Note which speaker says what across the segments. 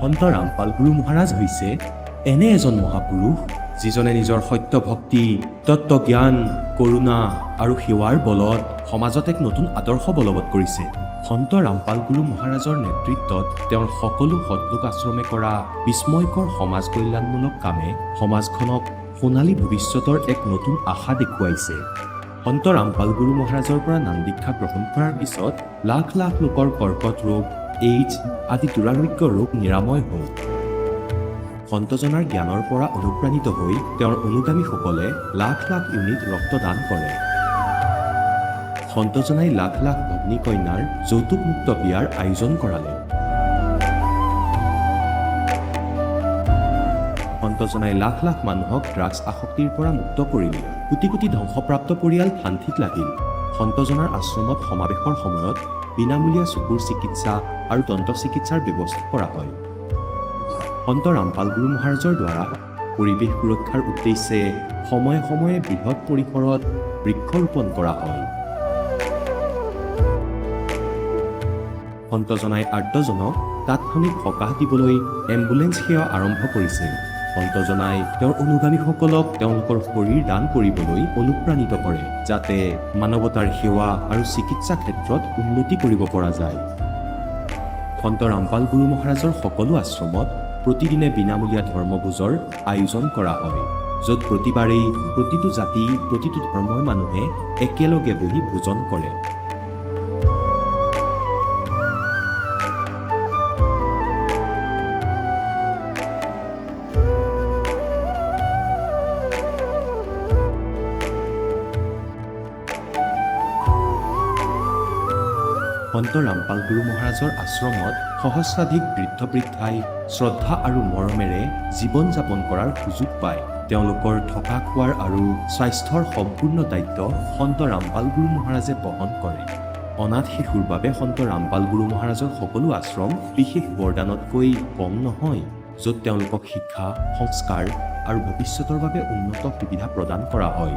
Speaker 1: সন্ত ৰামপাল গুৰু মহাৰাজ হৈছে এনে এজন মহাপুৰুষ যিজনে নিজৰ সত্য ভক্তি, তত্ত্বজ্ঞান, কৰোণা আৰু সেৱাৰ বলত সমাজত এক নতুন আদৰ্শ বলবৎ কৰিছে। সন্ত ৰামপাল গুৰু মহাৰাজৰ নেতৃত্বত তেওঁৰ সকলো সৎলোক আশ্ৰমে কৰা বিস্ময়কৰ সমাজ কল্যাণমূলক কামে সমাজখনক সোণালী ভৱিষ্যতৰ এক নতুন আশা দেখুৱাইছে। সন্ত ৰামপাল গুৰু মহাৰাজৰ পৰা নাম দীক্ষা গ্ৰহণ কৰাৰ পিছত লাখ লাখ লোকৰ কৰ্কট ৰোগ, এইডছ আদি দুৰাৰোগ্য ৰোগ নিৰাময় হ'ল। সন্তজনাৰ জ্ঞানৰ পৰা অনুপ্ৰাণিত হৈ তেওঁৰ অনুগামীসকলে লাখ লাখ ইউনিট ৰক্তদান কৰে। সন্তজনাই লাখ লাখ ভগ্নী কন্যাৰ যৌতুকমুক্ত বিয়াৰ আয়োজন কৰালে। সন্তজনাই লাখ লাখ মানুহক ড্ৰাগছ আসক্তিৰ পৰা মুক্ত কৰিলে। কোটি কোটি ধ্বংসপ্ৰাপ্ত পৰিয়াল শান্তিত লাগিল। সন্তজনাৰ আশ্ৰমত সমাৱেশৰ সময়ত বিনামূলীয়া চকুৰ চিকিৎসা আৰু দন্ত চিকিৎসাৰ ব্যৱস্থা কৰা হয়। সন্ত ৰামপাল গুৰু মহাৰাজৰ দ্বাৰা পৰিৱেশ সুৰক্ষাৰ উদ্দেশ্যে সময়ে সময়ে বৃহৎ পৰিসৰত বৃক্ষৰোপণ কৰা হয়। সন্তজনাই আৰ্তজনক তাৎক্ষণিক সকাহ দিবলৈ এম্বুলেন্স সেৱা আৰম্ভ কৰিছে। সন্তজনাই তেওঁৰ অনুগামীসকলক তেওঁলোকৰ শৰীৰ দান কৰিবলৈ অনুপ্ৰাণিত কৰে, যাতে মানৱতাৰ সেৱা আৰু চিকিৎসা ক্ষেত্ৰত উন্নতি কৰিব পৰা যায়। সন্ত ৰামপাল গুৰু মহাৰাজৰ সকলো আশ্ৰমত প্ৰতিদিনে বিনামূলীয়া ধৰ্মভোজৰ আয়োজন কৰা হয়, য'ত প্ৰতিবাৰেই প্ৰতিটো জাতি, প্ৰতিটো ধৰ্মৰ মানুহে একেলগে বহি ভোজন কৰে। সন্ত ৰামপাল গুৰু মহাৰাজৰ আশ্ৰমত সহস্ৰাধিক বৃদ্ধ বৃদ্ধাই শ্ৰদ্ধা আৰু মৰমেৰে জীৱন যাপন কৰাৰ সুযোগ পায়। তেওঁলোকৰ থকা খোৱাৰ আৰু স্বাস্থ্যৰ সম্পূৰ্ণ দায়িত্ব সন্ত ৰামপাল গুৰু মহাৰাজে বহন কৰে। অনাথ শিশুৰ বাবে সন্ত ৰামপাল গুৰু মহাৰাজৰ সকলো আশ্ৰম বিশেষ বৰদানতকৈ কম নহয়, য'ত তেওঁলোকক শিক্ষা, সংস্কাৰ আৰু ভৱিষ্যতৰ বাবে উন্নত সুবিধা প্ৰদান কৰা হয়।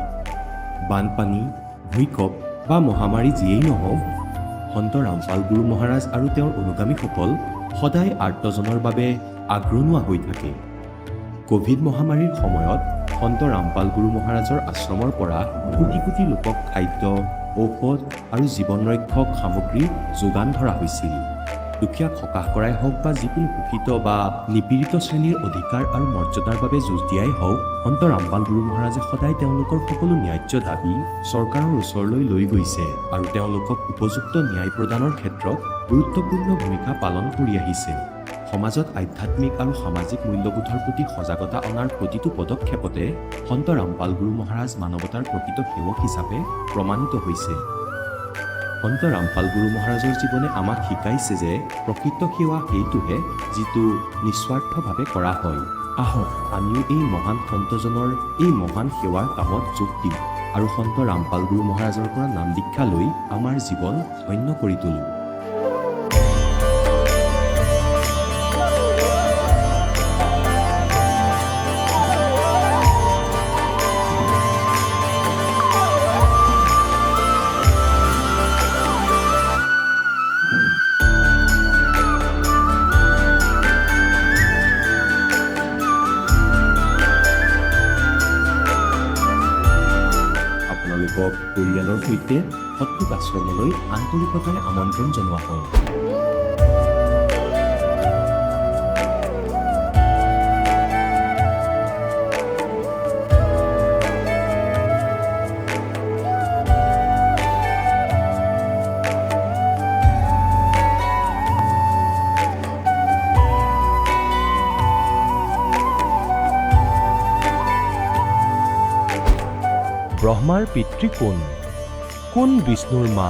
Speaker 1: বানপানী, ভূঁইকঁপ বা মহামাৰী যিয়েই নহওক, সন্ত ৰামপাল গুৰু মহাৰাজ আৰু তেওঁৰ অনুগামীসকল সদায় আৰ্তজনৰ বাবে আগ্ৰনোৱা হৈ থাকে। কোভিড মহামাৰীৰ সময়ত সন্ত ৰামপাল গুৰু মহাৰাজৰ আশ্ৰমৰ পৰা কোটি কোটি লোকক খাদ্য, ঔষধ আৰু জীৱন ৰক্ষক সামগ্ৰী যোগান ধৰা হৈছিল। দুখীয়াক সকাহ কৰাই হওক বা যিকোনো শোষিত বা নিপীড়িত শ্ৰেণীৰ অধিকাৰ আৰু মৰ্যাদাৰ বাবে যুঁজ দিয়াই হওক, সন্ত ৰামপাল গুৰু মহাৰাজে সদায় তেওঁলোকৰ সকলো ন্যায্য দাবী চৰকাৰৰ ওচৰলৈ লৈ গৈছে আৰু তেওঁলোকক উপযুক্ত ন্যায় প্ৰদানৰ ক্ষেত্ৰত গুৰুত্বপূৰ্ণ ভূমিকা পালন কৰি আহিছে। সমাজত আধ্যাত্মিক আৰু সামাজিক মূল্যবোধৰ প্ৰতি সজাগতা অনাৰ প্ৰতিটো পদক্ষেপতে সন্ত ৰামপাল গুৰু মহাৰাজ মানৱতাৰ প্ৰকৃত সেৱক হিচাপে প্ৰমাণিত হৈছে। সন্ত ৰামপাল গুৰু মহাৰাজৰ জীৱনে আমাক শিকাইছে যে প্ৰকৃত সেৱা সেইটোহে যিটো নিস্বাৰ্থভাৱে কৰা হয়। আহক আমিও এই মহান সন্তজনৰ এই মহান সেৱাৰ কামত যোগ দিম আৰু সন্ত ৰামপাল গুৰু মহাৰাজৰ পৰা নাম দীক্ষা লৈ আমাৰ জীৱন ধন্য কৰি তোলোঁ। আপোনালোকক পৰিয়ালৰ সৈতে সৎলোক আশ্ৰমলৈ আন্তৰিকতাৰে আমন্ত্ৰণ জনোৱা হয়।
Speaker 2: ব্ৰহ্মাৰ পিতৃ কোন? কোন বিষ্ণুৰ মা?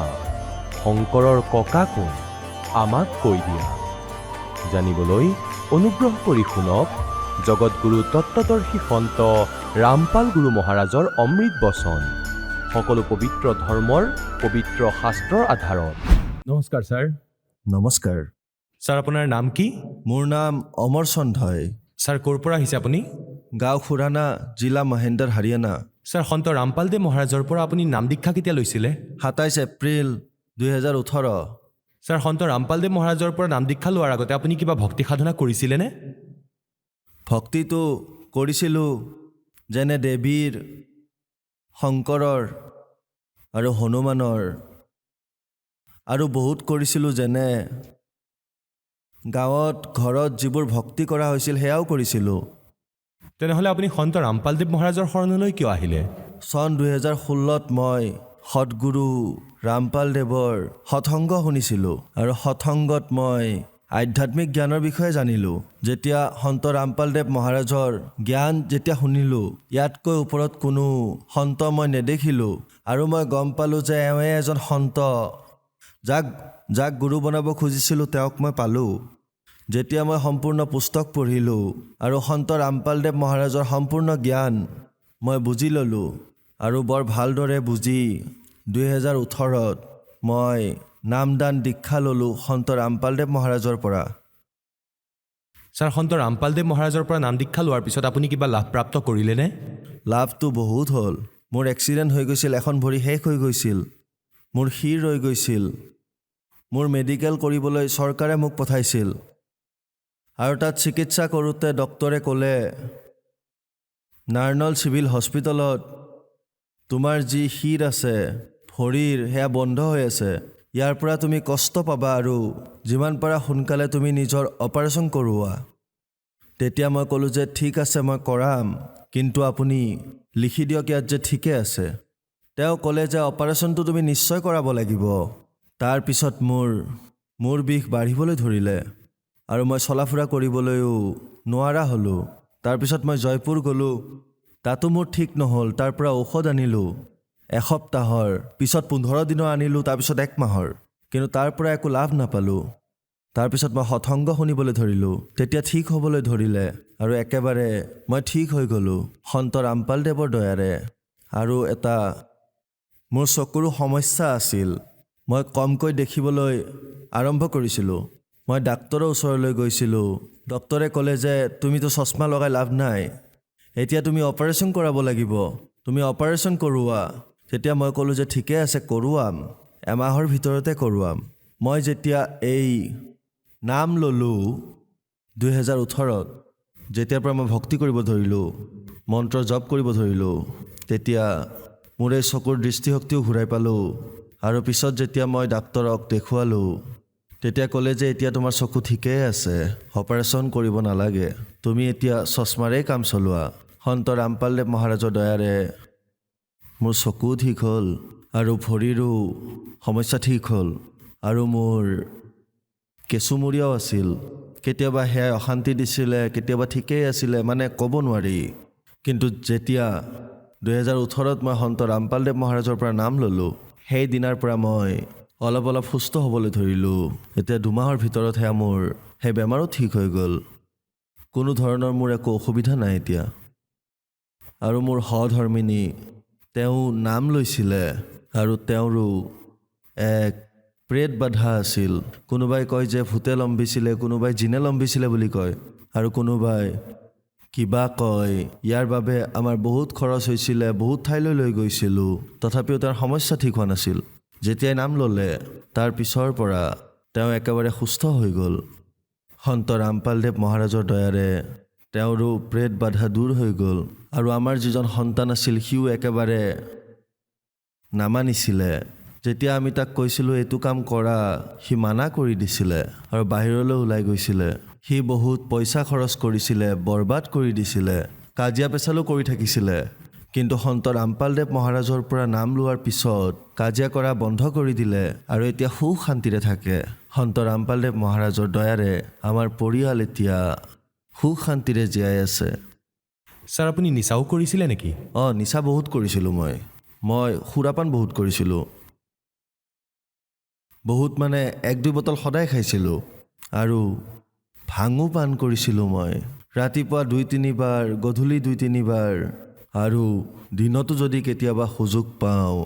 Speaker 2: শংকৰৰ ককা কোন? আমাক কৈ দিয়া। জানিবলৈ অনুগ্ৰহ কৰি শুনক জগতগুৰু তত্ত্বদৰ্শী সন্ত ৰামপাল গুৰু মহাৰাজৰ অমৃত বচন, সকলো পবিত্ৰ ধৰ্মৰ পবিত্ৰ শাস্ত্ৰৰ আধাৰত। নমস্কাৰ ছাৰ।
Speaker 3: নমস্কাৰ।
Speaker 2: ছাৰ, আপোনাৰ নাম কি?
Speaker 3: মোৰ নাম অমৰ চন্ধই।
Speaker 2: ছাৰ, ক'ৰ পৰা আহিছে আপুনি?
Speaker 3: গাঁও খুৰানা, জিলা মহেন্দ্ৰ, হাৰিয়ানা।
Speaker 2: ছাৰ, সন্ত ৰামপাল দেৱ মহাৰাজৰ পৰা আপুনি নাম দীক্ষা কেতিয়া লৈছিলে?
Speaker 3: 27 এপ্ৰিল 2018।
Speaker 2: ছাৰ সন্ত ৰামপালদেৱ মহাৰাজৰ পৰা নাম দীক্ষা লোৱাৰ আগতে আপুনি কিবা ভক্তি সাধনা কৰিছিলেনে?
Speaker 3: ভক্তিটো কৰিছিলোঁ, যেনে দেৱীৰ, শংকৰৰ আৰু হনুমানৰ, আৰু বহুত কৰিছিলোঁ, যেনে গাঁৱত ঘৰত যিবোৰ ভক্তি কৰা হৈছিল সেয়াও কৰিছিলোঁ।
Speaker 2: তেনেহ'লে আপুনি সন্ত ৰামপালদেৱ মহাৰাজৰ শৰণলৈ কিয় আহিলে?
Speaker 3: চন 2016 মই সদগুৰু ৰামপালদেৱৰ সৎসংগ শুনিছিলোঁ, আৰু সৎসংগত মই আধ্যাত্মিক জ্ঞানৰ বিষয়ে জানিলোঁ। যেতিয়া সন্ত ৰামপালদেৱ মহাৰাজৰ জ্ঞান যেতিয়া শুনিলোঁ, ইয়াতকৈ ওপৰত কোনো সন্ত মই নেদেখিলোঁ, আৰু মই গম পালোঁ যে এওঁৱে এজন সন্ত, যাক গুৰু বনাব খুজিছিলোঁ তেওঁক মই পালোঁ। যেতিয়া মই সম্পূৰ্ণ পুস্তক পঢ়িলোঁ আৰু সন্ত ৰামপালদেৱ মহাৰাজৰ সম্পূৰ্ণ জ্ঞান মই বুজি ল'লোঁ, আৰু বৰ ভালদৰে বুজি 2018ত মই নামদান দীক্ষা ল'লোঁ সন্ত ৰামপালদেৱ মহাৰাজৰ পৰা।
Speaker 2: ছাৰ সন্ত ৰামপালদেৱ মহাৰাজৰ পৰা নাম দীক্ষা লোৱাৰ পিছত আপুনি কিবা লাভপ্ৰাপ্ত কৰিলেনে?
Speaker 3: লাভটো বহুত হ'ল। মোৰ এক্সিডেণ্ট হৈ গৈছিল, এখন ভৰি শেষ হৈ গৈছিল, মোৰ শিৰ ৰৈ গৈছিল, মোৰ মেডিকেল কৰিবলৈ চৰকাৰে মোক পঠাইছিল, আৰু তাত চিকিৎসা কৰোঁতে ডক্তৰে ক'লে, নাৰ্নল চিভিল হস্পিটেলত তোমাৰ যি শিৰ আছে ভৰিৰ সেয়া বন্ধ হৈ আছে, ইয়াৰ পৰা তুমি কষ্ট পাবা, আৰু যিমান পাৰা সোনকালে তুমি নিজৰ অপাৰেশ্যন কৰোৱা। তেতিয়া মই ক'লোঁ যে ঠিক আছে মই কৰাম, কিন্তু আপুনি লিখি দিয়ক ইয়াত যে ঠিকে আছে। তেওঁ ক'লে যে অপাৰেশ্যনটো তুমি নিশ্চয় কৰাব লাগিব। তাৰপিছত মোৰ বিষ বাঢ়িবলৈ ধৰিলে, আৰু মই চলা ফুৰা কৰিবলৈও নোৱাৰা হ'লোঁ। তাৰপিছত মই জয়পুৰ গ'লোঁ, তাতো মোৰ ঠিক নহ'ল। তাৰ পৰা ঔষধ আনিলোঁ এসপ্তাহৰ, পিছত 15 দিনৰ আনিলোঁ, তাৰপিছত 1 মাহৰ, কিন্তু তাৰ পৰা একো লাভ নাপালোঁ। তাৰপিছত মই সৎসংগ শুনিবলৈ ধৰিলোঁ, তেতিয়া ঠিক হ'বলৈ ধৰিলে, আৰু একেবাৰে মই ঠিক হৈ গ'লোঁ সন্ত ৰামপালদেৱৰ দয়াৰে। আৰু এটা মোৰ চকুৰো সমস্যা আছিল, মই কমকৈ দেখিবলৈ আৰম্ভ কৰিছিলোঁ। মই ডাক্তৰৰ ওচৰলৈ গৈছিলোঁ, ডক্তৰে ক'লে যে তুমিতো চশমা লগাই লাভ নাই, এতিয়া তুমি অপাৰেশ্যন কৰাব লাগিব, তুমি অপাৰেশ্যন কৰোৱা। তেতিয়া মই ক'লোঁ যে ঠিকে আছে কৰোৱাম, এমাহৰ ভিতৰতে কৰোৱাম। মই যেতিয়া এই নাম ল'লোঁ 2018ত, যেতিয়াৰ পৰা মই ভক্তি কৰিব ধৰিলোঁ, মন্ত্ৰ জপ কৰিব ধৰিলোঁ, তেতিয়া মোৰ এই চকুৰ দৃষ্টিশক্তিও ঘূৰাই পালোঁ। আৰু পিছত যেতিয়া মই ডাক্তৰক দেখুৱালোঁ, তেতিয়া ক'লে যে এতিয়া তোমাৰ চকু ঠিকেই আছে, অপাৰেশ্যন কৰিব নালাগে, তুমি এতিয়া চশমাৰেই কাম চলোৱা। সন্ত ৰামপালদেৱ মহাৰাজৰ দয়াৰে মোৰ চকুও ঠিক হ'ল, আৰু ভৰিৰো সমস্যা ঠিক হ'ল, আৰু মোৰ কেঁচুমূৰীয়াও আছিল, কেতিয়াবা সেয়াই অশান্তি দিছিলে, কেতিয়াবা ঠিকেই আছিলে, মানে ক'ব নোৱাৰি। কিন্তু যেতিয়া 2018ত মই সন্ত ৰামপালদেৱ মহাৰাজৰ পৰা নাম ল'লোঁ, সেই দিনাৰ পৰা মই অলপ সুস্থ হ'বলৈ ধৰিলোঁ। এতিয়া 2 মাহৰ ভিতৰত সেয়া মোৰ সেই বেমাৰো ঠিক হৈ গ'ল, কোনো ধৰণৰ মোৰ একো অসুবিধা নাই এতিয়া। আৰু মোৰ সহধৰ্মিনী, তেওঁ নাম লৈছিলে, আৰু তেওঁৰো এক প্ৰেত বাধা আছিল। কোনোবাই কয় যে ভূতে লম্ভিছিলে, কোনোবাই জিনে লম্ভিছিলে বুলি কয়, আৰু কোনোবাই কিবা কয়। ইয়াৰ বাবে আমাৰ বহুত খৰচ হৈছিলে, বহুত ঠাইলৈ লৈ গৈছিলোঁ, তথাপিও তাৰ সমস্যা ঠিক হোৱা নাছিল। যেতিয়াই নাম ল'লে তাৰ পিছৰ পৰা তেওঁ একেবাৰে সুস্থ হৈ গ'ল। সন্ত ৰামপালদেৱ মহাৰাজৰ দয়াৰে তেওঁৰো প্ৰেত বাধা দূৰ হৈ গ'ল, আৰু আমাৰ যিজন সন্তান আছিল সিও একেবাৰে নামানিছিলে। যেতিয়া আমি তাক কৈছিলোঁ এইটো কাম কৰা, সি মানা কৰি দিছিলে, আৰু বাহিৰলৈ ওলাই গৈছিলে। সি বহুত পইচা খৰচ কৰিছিলে, বৰবাদ কৰি দিছিলে, কাজিয়া পেচালো কৰি থাকিছিলে। কিন্তু সন্ত ৰামপালদেৱ মহাৰাজৰ পৰা নাম লোৱাৰ পিছত কাজিয়া কৰা বন্ধ কৰি দিলে, আৰু এতিয়া সুখ শান্তিৰে থাকে। সন্ত ৰামপালদেৱ মহাৰাজৰ দয়াৰে আমাৰ পৰিয়াল এতিয়া সুখ শান্তিৰে জীয়াই আছে।
Speaker 2: ছাৰ আপুনি নিচাও কৰিছিলে নেকি?
Speaker 3: নিচা বহুত কৰিছিলোঁ। মই সুৰাপান বহুত কৰিছিলোঁ, বহুত, মানে 1-2 বটল সদায় খাইছিলোঁ, আৰু ভাঙো পান কৰিছিলোঁ। মই ৰাতিপুৱা 2-3 বাৰ, গধূলি 2-3 বাৰ, আৰু দিনতো যদি কেতিয়াবা সুযোগ পাওঁ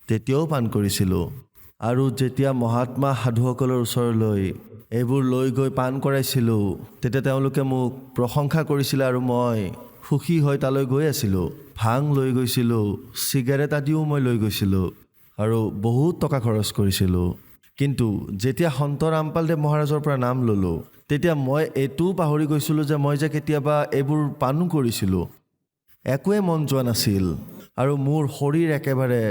Speaker 3: তেতিয়াও পান কৰিছিলোঁ। আৰু যেতিয়া মহাত্মা সাধুসকলৰ ওচৰলৈ এইবোৰ লৈ গৈ পান কৰাইছিলোঁ, তেতিয়া তেওঁলোকে মোক প্ৰশংসা কৰিছিলে, আৰু মই সুখী হৈ তালৈ গৈ আছিলোঁ। ভাং লৈ গৈছিলোঁ, চিগাৰেট আদিও মই লৈ গৈছিলোঁ, আৰু বহুত টকা খৰচ কৰিছিলোঁ। কিন্তু যেতিয়া সন্ত ৰামপালদেৱ মহাৰাজৰ পৰা নাম ল'লোঁ তেতিয়া মই এইটোও পাহৰি গৈছিলোঁ যে মই যে কেতিয়াবা এইবোৰ পানো কৰিছিলোঁ। একোৱে মন যোৱা নাছিল আৰু মোৰ শৰীৰ একেবাৰে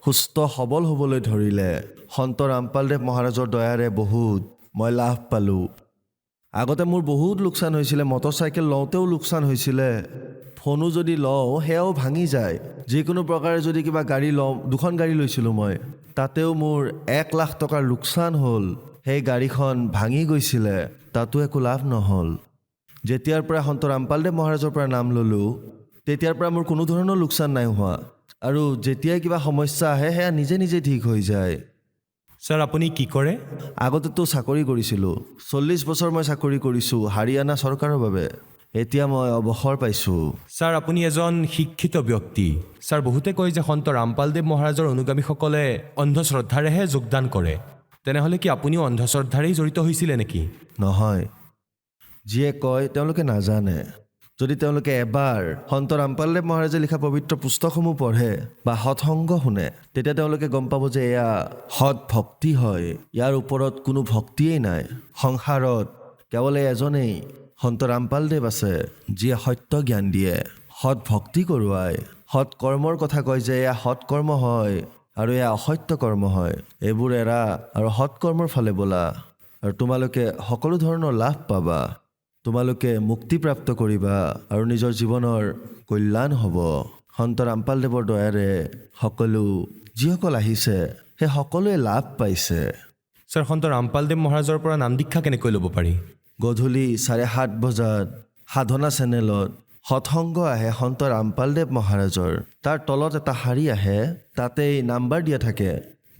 Speaker 3: সুস্থ সবল হ'বলৈ ধৰিলে। সন্ত ৰামপালদেৱ মহাৰাজৰ দয়াৰে বহুত মই লাভ পালোঁ। আগতে মোৰ বহুত লোকচান হৈছিলে, মটৰচাইকেল লওঁতেও লোকচান হৈছিলে, ফোনো যদি লওঁ সেয়াও ভাঙি যায়। যিকোনো প্ৰকাৰে যদি কিবা গাড়ী লওঁ, 2খন গাড়ী লৈছিলোঁ মই, তাতেও মোৰ 1 লাখ টকাৰ লোকচান হ'ল। সেই গাড়ীখন ভাঙি গৈছিলে, তাতো একো লাভ নহ'ল। যেতিয়াৰ পৰা সন্ত ৰামপালদেৱ মহাৰাজৰ পৰা নাম ল'লোঁ তেতিয়াৰ পৰা মোৰ কোনো ধৰণৰ লোকচান নাই হোৱা আৰু যেতিয়াই কিবা সমস্যা আহে সেয়া নিজে নিজে ঠিক হৈ যায়।
Speaker 2: ছাৰ আপুনি কি কৰে?
Speaker 3: আগতেতো চাকৰি কৰিছিলোঁ, 40 বছৰ মই চাকৰি কৰিছোঁ হাৰিয়ানা চৰকাৰৰ বাবে। এতিয়া মই অৱসৰ পাইছোঁ।
Speaker 2: ছাৰ আপুনি এজন শিক্ষিত ব্যক্তি। ছাৰ বহুতে কয় যে সন্ত ৰামপালদেৱ মহাৰাজৰ অনুগামীসকলে অন্ধশ্ৰদ্ধাৰেহে যোগদান কৰে। তেনেহ'লে কি আপুনিও অন্ধশ্ৰদ্ধাৰেই জড়িত হৈছিলে নেকি?
Speaker 3: নহয়, যিয়ে কয় তেওঁলোকে নাজানে। যদি তেওঁলোকে এবাৰ সন্ত ৰামপালদেৱ মহাৰাজে লিখা পবিত্ৰ পুস্তকসমূহ পঢ়ে বা সৎসংগ শুনে তেতিয়া তেওঁলোকে গম পাব যে এয়া সৎ ভক্তি হয়। ইয়াৰ ওপৰত কোনো ভক্তিয়েই নাই। সংসাৰত কেৱল এজনেই সন্ত ৰামপালদেৱ আছে যিয়ে সত্য জ্ঞান দিয়ে, সৎ ভক্তি কৰোৱায়, সৎ কৰ্মৰ কথা কয় যে এয়া সৎ কৰ্ম হয় আৰু এয়া অসত্য কৰ্ম হয়। এইবোৰ এৰা আৰু সৎ কৰ্মৰ ফালে ব'লা আৰু তোমালোকে সকলো ধৰণৰ লাভ পাবা। তোমালোকে মুক্তিপ্ৰাপ্ত কৰিবা আৰু নিজৰ জীৱনৰ কল্যাণ হ'ব। সন্ত ৰামপালদেৱৰ দয়াৰে সকলো যিসকল আহিছে সেই সকলোৱে লাভ পাইছে।
Speaker 2: ছাৰ সন্ত ৰামপালদেৱ মহাৰাজৰ পৰা নাম দীক্ষা কেনেকৈ ল'ব পাৰি?
Speaker 3: গধূলি 7:30 বজাত সাধনা চেনেলত সৎসংগ আহে সন্ত ৰামপালদেৱ মহাৰাজৰ। তাৰ তলত এটা শাৰী আহে, তাতেই নাম্বাৰ দিয়া থাকে,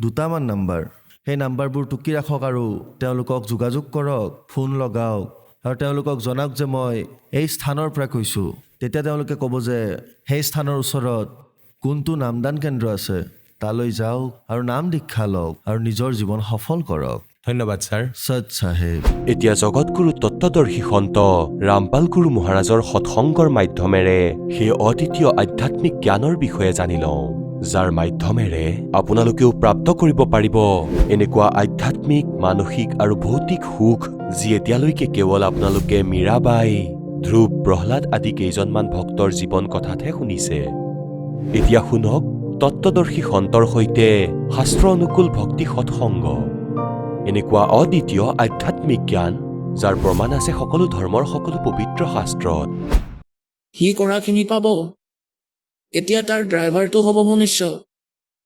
Speaker 3: 2টামান নাম্বাৰ। সেই নাম্বাৰবোৰ টুকি ৰাখক আৰু তেওঁলোকক যোগাযোগ কৰক, ফোন লগাওক আৰু তেওঁলোকক জনাওক যে মই এই স্থানৰ পৰা কৈছোঁ। তেতিয়া তেওঁলোকে ক'ব যে সেই স্থানৰ ওচৰত কোনটো নামদান কেন্দ্ৰ আছে, তালৈ যাওক আৰু নাম দীক্ষা লওক আৰু নিজৰ জীৱন সফল কৰক।
Speaker 2: ধন্যবাদ ছাৰ।
Speaker 3: সৎ চাহেব।
Speaker 2: এতিয়া জগতগুৰু তত্ত্বদৰ্শী সন্ত ৰামপাল গুৰু মহাৰাজৰ সৎসংগৰ মাধ্যমেৰে সেই অদ্বিতীয় আধ্যাত্মিক জ্ঞানৰ বিষয়ে জানি লওঁ, যাৰ মাধ্যমেৰে আপোনালোকেও প্ৰাপ্ত কৰিব পাৰিব এনেকুৱা আধ্যাত্মিক, মানসিক আৰু ভৌতিক সুখ যি এতিয়ালৈকে কেৱল আপোনালোকে মীৰাবাই, ধ্ৰুৱ, প্ৰহ্লাদ আদি কেইজনমান ভক্তৰ জীৱন কথাতহে শুনিছে। এতিয়া শুনক তত্ত্বদৰ্শী সন্তৰ সৈতে শাস্ত্ৰ অনুকূল ভক্তি সৎসংগ, এনেকুৱা অদ্বিতীয় আধ্যাত্মিক জ্ঞান যাৰ প্ৰমাণ আছে সকলো ধৰ্মৰ সকলো পবিত্ৰ শাস্ত্ৰত।
Speaker 4: সি কৰাখিনি পাব। এতিয়া তাৰ ড্ৰাইভাৰটো হ'ব মনুষ্য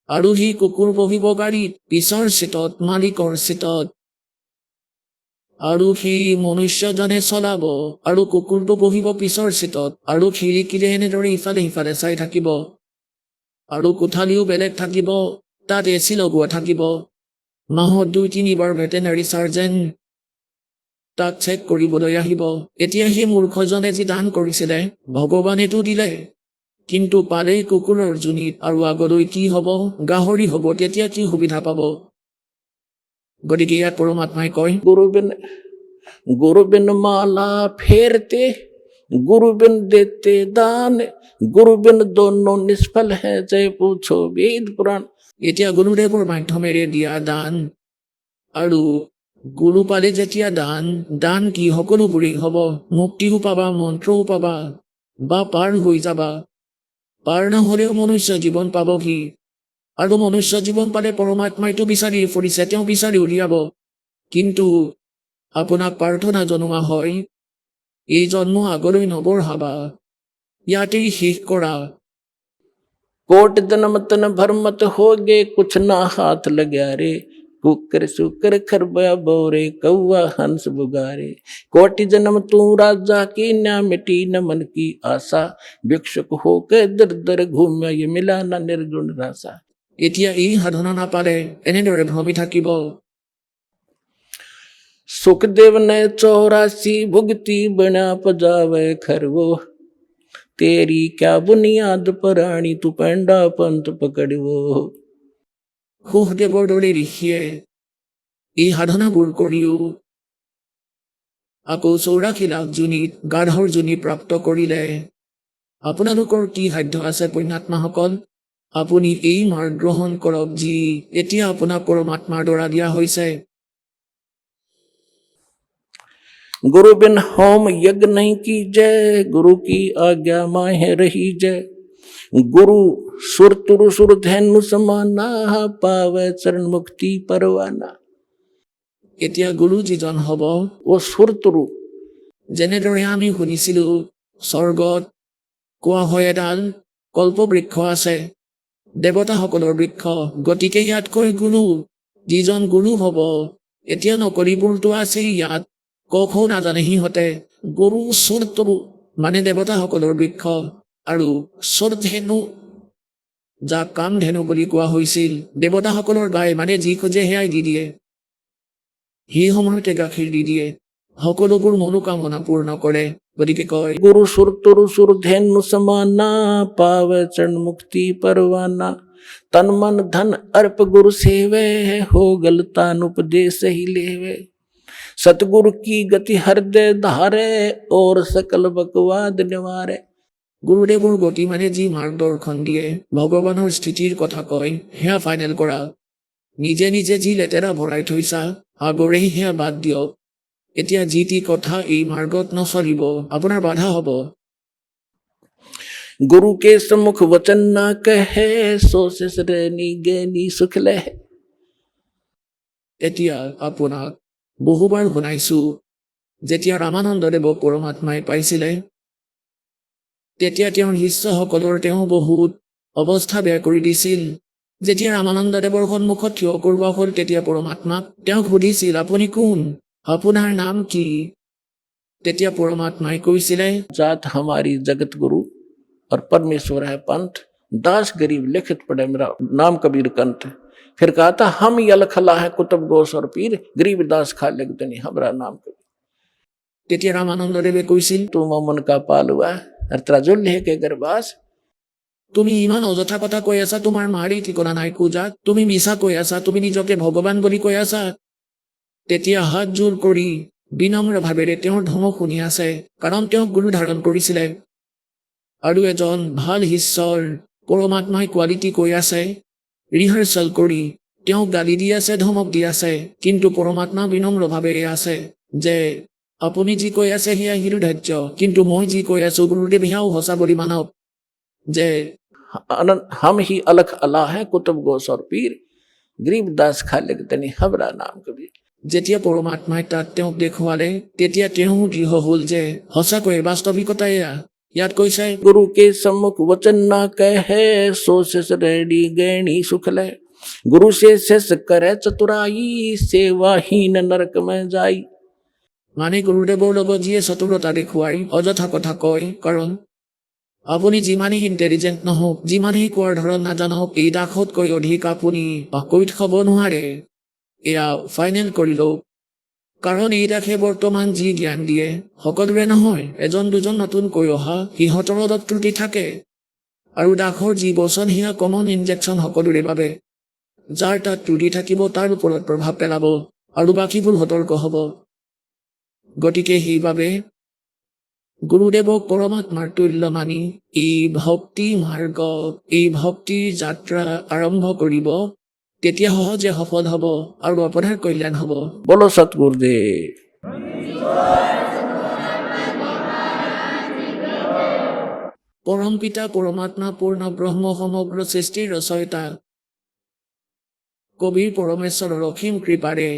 Speaker 4: আৰু সি কুকুৰ বহিব গাড়ীত, পিছৰ চিটত, মালিকৰ চিটত, আৰু সি মনুষ্যজনে চলাব আৰু কুকুৰটো বহিব পিছৰ চিটত আৰু খিৰিকীৰে এনেদৰে ইফালে সিফালে চাই থাকিব। আৰু কোঠালিও বেলেগ থাকিব, তাত এচি লগোৱা থাকিব। মাহত 2-3বাৰ ভেটেনাৰী চাৰ্জেণ্ট তাক চেক কৰিবলৈ আহিব। এতিয়া সেই মূৰ্খজনে যি দান কৰিছিলে ভগৱানেতো দিলে, কিন্তু পালেই কুকুৰৰ জুনিত আৰু আগলৈ কি হ'ব, গাহৰি হ'ব, তেতিয়া কি সুবিধা পাব? গতিকে ইয়াত পৰমাত্মাই কয়,
Speaker 5: गुरु बिन माला फेरते, गुरु बिन देते दान, गुरु बिन दोनों निष्फल है, जय पूछो वेद पुराण।
Speaker 4: এতিয়া গুৰুদেৱৰ মাধ্যমেৰে দিয়া দান আৰু গুৰু পালে যেতিয়া দান কি সকলোবোৰেই হ'ব। মুক্তিও পাবা, মন্ত্ৰও পাবা বা পাৰ হৈ যাবা। পাৰ নহ'লেও মনুষ্য জীৱন পাব কি? আৰু মনুষ্য জীৱন পালে পৰমাত্মাইতো বিচাৰি ফুৰিছে, তেওঁ বিচাৰি উলিয়াব। কিন্তু আপোনাক প্ৰাৰ্থনা জনোৱা হয়, এই জন্ম আগলৈ নবঢ়াবা, ইয়াতেই শেষ কৰা।
Speaker 5: कोट जन्म तन भर मत होगे, कुछ ना हाथ लगा रे, कुकर सुकर खरबा बोरे, कौआ हंस बुगारे। कोटि जन्म तू राजा की, ना मिटी न मन की आशा, भिक्षुक होके दर दर घूम्या, ये मिला ना निर्गुण रासा।
Speaker 4: এতিয়া এই সাধনা নাপালে এনেদৰে ভাবি থাকিব।
Speaker 5: सुखदेव ने 84 भुगती बना पजावे खरवो, तेरी क्या बुनियाद पराणी, तू पेंडा पंथ पकड़वो।
Speaker 4: সুখদেৱৰ দৰে ঋষিয়ে এই সাধনাবোৰ কৰিও আকৌ 84 লাখ জুনিত গাধৰ জুনি প্ৰাপ্ত কৰিলে। আপোনালোকৰ কি সাধ্য আছে পুণ্যাত্মাসকল? আপুনি এই মাৰ্গ গ্ৰহণ কৰক যি এতিয়া আপোনাক পৰমাত্মাৰ দ্বাৰা দিয়া হৈছে।
Speaker 5: गुरु बिन होम यज्ञ नहीं कीजय, गुरु की आज्ञा माहे रही जय। गुरु सुर तुरु सुर धैनु समाना, पावे चरण मुक्ति परवाना।
Speaker 4: এতিয়া গুৰু যিজন হ'ব,
Speaker 5: वो सुर तुरु
Speaker 4: যেনেদৰে আমি শুনিছিলো স্বৰ্গত কোৱা হয় এডাল কল্পবৃক্ষ আছে, দেৱতাসকলৰ বৃক্ষ, গতিকে ইয়াতকৈ গুৰু যিজন গুৰু হ'ব, এতিয়া নকৰিবোৰতো আছেই ইয়াত, কখো নাজানে সিহঁতে। গুৰু চোৰতৰু মানে দেৱতাসকলৰ বৃক্ষ, আৰু চোৰধেনু যাক কামধেনু বুলি কোৱা হৈছিল, দেৱতাসকলৰ গাই মানে যি খোজে সেয়াই দি দিয়ে, সেই সময়তে গাখীৰ দি দিয়ে, সকলোবোৰ মনোকামনা পূৰ্ণ কৰে। গতিকে কয়
Speaker 5: गुरु सुर तुरु सुर धैनु समाना, पावे चरण मुक्ति परवाना। तन मन धन अर्प गुरु सेवे, हो गलतान उपदेश ही लेवे। सतगुरु की गति हृदय धारे, और सकल बकवाद निवारे।
Speaker 4: গুৰুদেৱৰ গতি মানে যি মাৰ্গদৰ্শন দিয়ে, ভগৱানৰ স্থিতিৰ কথা কয়, সেয়া ফাইনেল কৰা। নিজে নিজে যি লেতেৰা ভৰাই থৈছা আগৰেই সেয়া বাদ দিয়ক। এতিয়া যি টি কথা এই মাৰ্গত নচলিব, আপোনাৰ বাধা হ'ব।
Speaker 5: गुरु के सम्मुख वचन ना कहे, सो सिसरनी गेनी सुख लहे।
Speaker 4: এতিয়া আপোনাক বহুবাৰ শুনাইছো, যেতিয়া ৰামানন্দদেৱক পৰমাত্মাই পাইছিলে, তেতিয়া তেওঁৰ শিষ্যসকলৰ তেওঁ বহুত অৱস্থা বেয়া কৰি দিছিল। যেতিয়া ৰামানন্দদেৱৰ সন্মুখত থিয় কৰোৱা হ'ল, তেতিয়া পৰমাত্মাক তেওঁক সুধিছিল, আপুনি কোন, আপোনাৰ নাম কি? তেতিয়া পৰমাত্মাই কৈছিলে,
Speaker 5: जात हमारी जगत गुरु और परमेश्वर है पंथ, दास गरीब लिखित पढ़े मेरा नाम कबीर कंठ। फिर कहा था हम यलखला है कुतुब गोस और पीर, गरीब दास खा लग दनी हमारा नाम कबीर।
Speaker 4: তেতিয়া ৰামানন্দদেৱে কৈছিল,
Speaker 5: तू मन का पालुआ और त्राजुल के गरबास।
Speaker 4: তুমি ইমান অযথা কথা কৈ আছা, তোমাৰ মাৰি ঠিকনা নাই পূজাত, তুমি মিছা কৈ আছা, তুমি নিজকে ভগৱান বুলি কৈ আছা। তেতিয়া হাত জোৰ কৰি বিনম্ৰ ভাৱেৰে তেওঁৰ ধমক শুনি আছে, কাৰণ তেওঁক গুৰু ধাৰণ কৰিছিলে। আৰু এজন ভাল শিষ্যৰ পৰমাত্মাই কোৱালিটি কৈ আছে, ৰিহাৰ্চেল কৰি তেওঁক গালি দি আছে, ধমক দি আছে, কিন্তু পৰমাত্মা বিনম্ৰ ভাৱেৰে আছে যে আপুনি যি কৈ আছে সেয়া হৃদয়, কিন্তু মই যি কৈ আছো গুৰুদেৱ সেয়াও সঁচা বুলি মানক, যে
Speaker 5: हम ही अलख अला है कुतुब गोस और पीर, गरीब दास खा लग दनी हमारा नाम कबीर।
Speaker 4: যেতিয়া পৰমাত্মাই তাত তেওঁক দেখুৱালে, তেতিয়া তেওঁ দৃঢ় হ'ল যে সঁচাকৈয়ে বাস্তৱিকতা এয়া। ইয়াত কৈছে,
Speaker 5: गुरु के सम्मुख वचन ना कहे, सो शिष रेडी गैणी सुख ले। गुरु से शिष करे चतुराई, सेवाहीन नरक में जाई।
Speaker 4: মানে গুৰুদেৱৰ লগত যিয়ে চতুৰতা দেখুৱাই অযথা কথা কয়, কাৰণ আপুনি যিমানেই ইণ্টেলিজেণ্ট নহওক, যিমানেই কোৱাৰ ধৰণ নাজানক, এই দাসতকৈ অধিক আপুনি কৈ খাব নোৱাৰে। এয়া ফাইনেল কৰি লওক, কাৰণ এই দাসে বৰ্তমান যি জ্ঞান দিয়ে সকলোৰে নহয়, এজন দুজন নতুনকৈ অহা সিহঁতৰ অলপ ত্ৰুটি থাকে। আৰু দাসৰ যি বচন সেয়া কমন ইনজেকশ্যন সকলোৰে বাবে, যাৰ তাত ত্ৰুটি থাকিব তাৰ ওপৰত প্ৰভাৱ পেলাব, আৰু বাকীবোৰ সতৰ্ক হ'ব। গতিকে সেইবাবে গুৰুদেৱক পৰমাত্মাৰ তুল্য মানি এই ভক্তি মাৰ্গ, এই ভক্তিৰ যাত্ৰা আৰম্ভ কৰিব, তেতিয়া সহজে সফল হ'ব আৰু আপোনাৰ কল্যাণ হ'ব।
Speaker 5: बोलो सतगुरुदेव।
Speaker 4: পৰম পিতা পৰমাত্মা পূৰ্ণ ব্ৰহ্ম সমগ্ৰ সৃষ্টিৰ ৰচয়িতা কবিৰ পৰমেশ্বৰৰ অসীম কৃপাৰে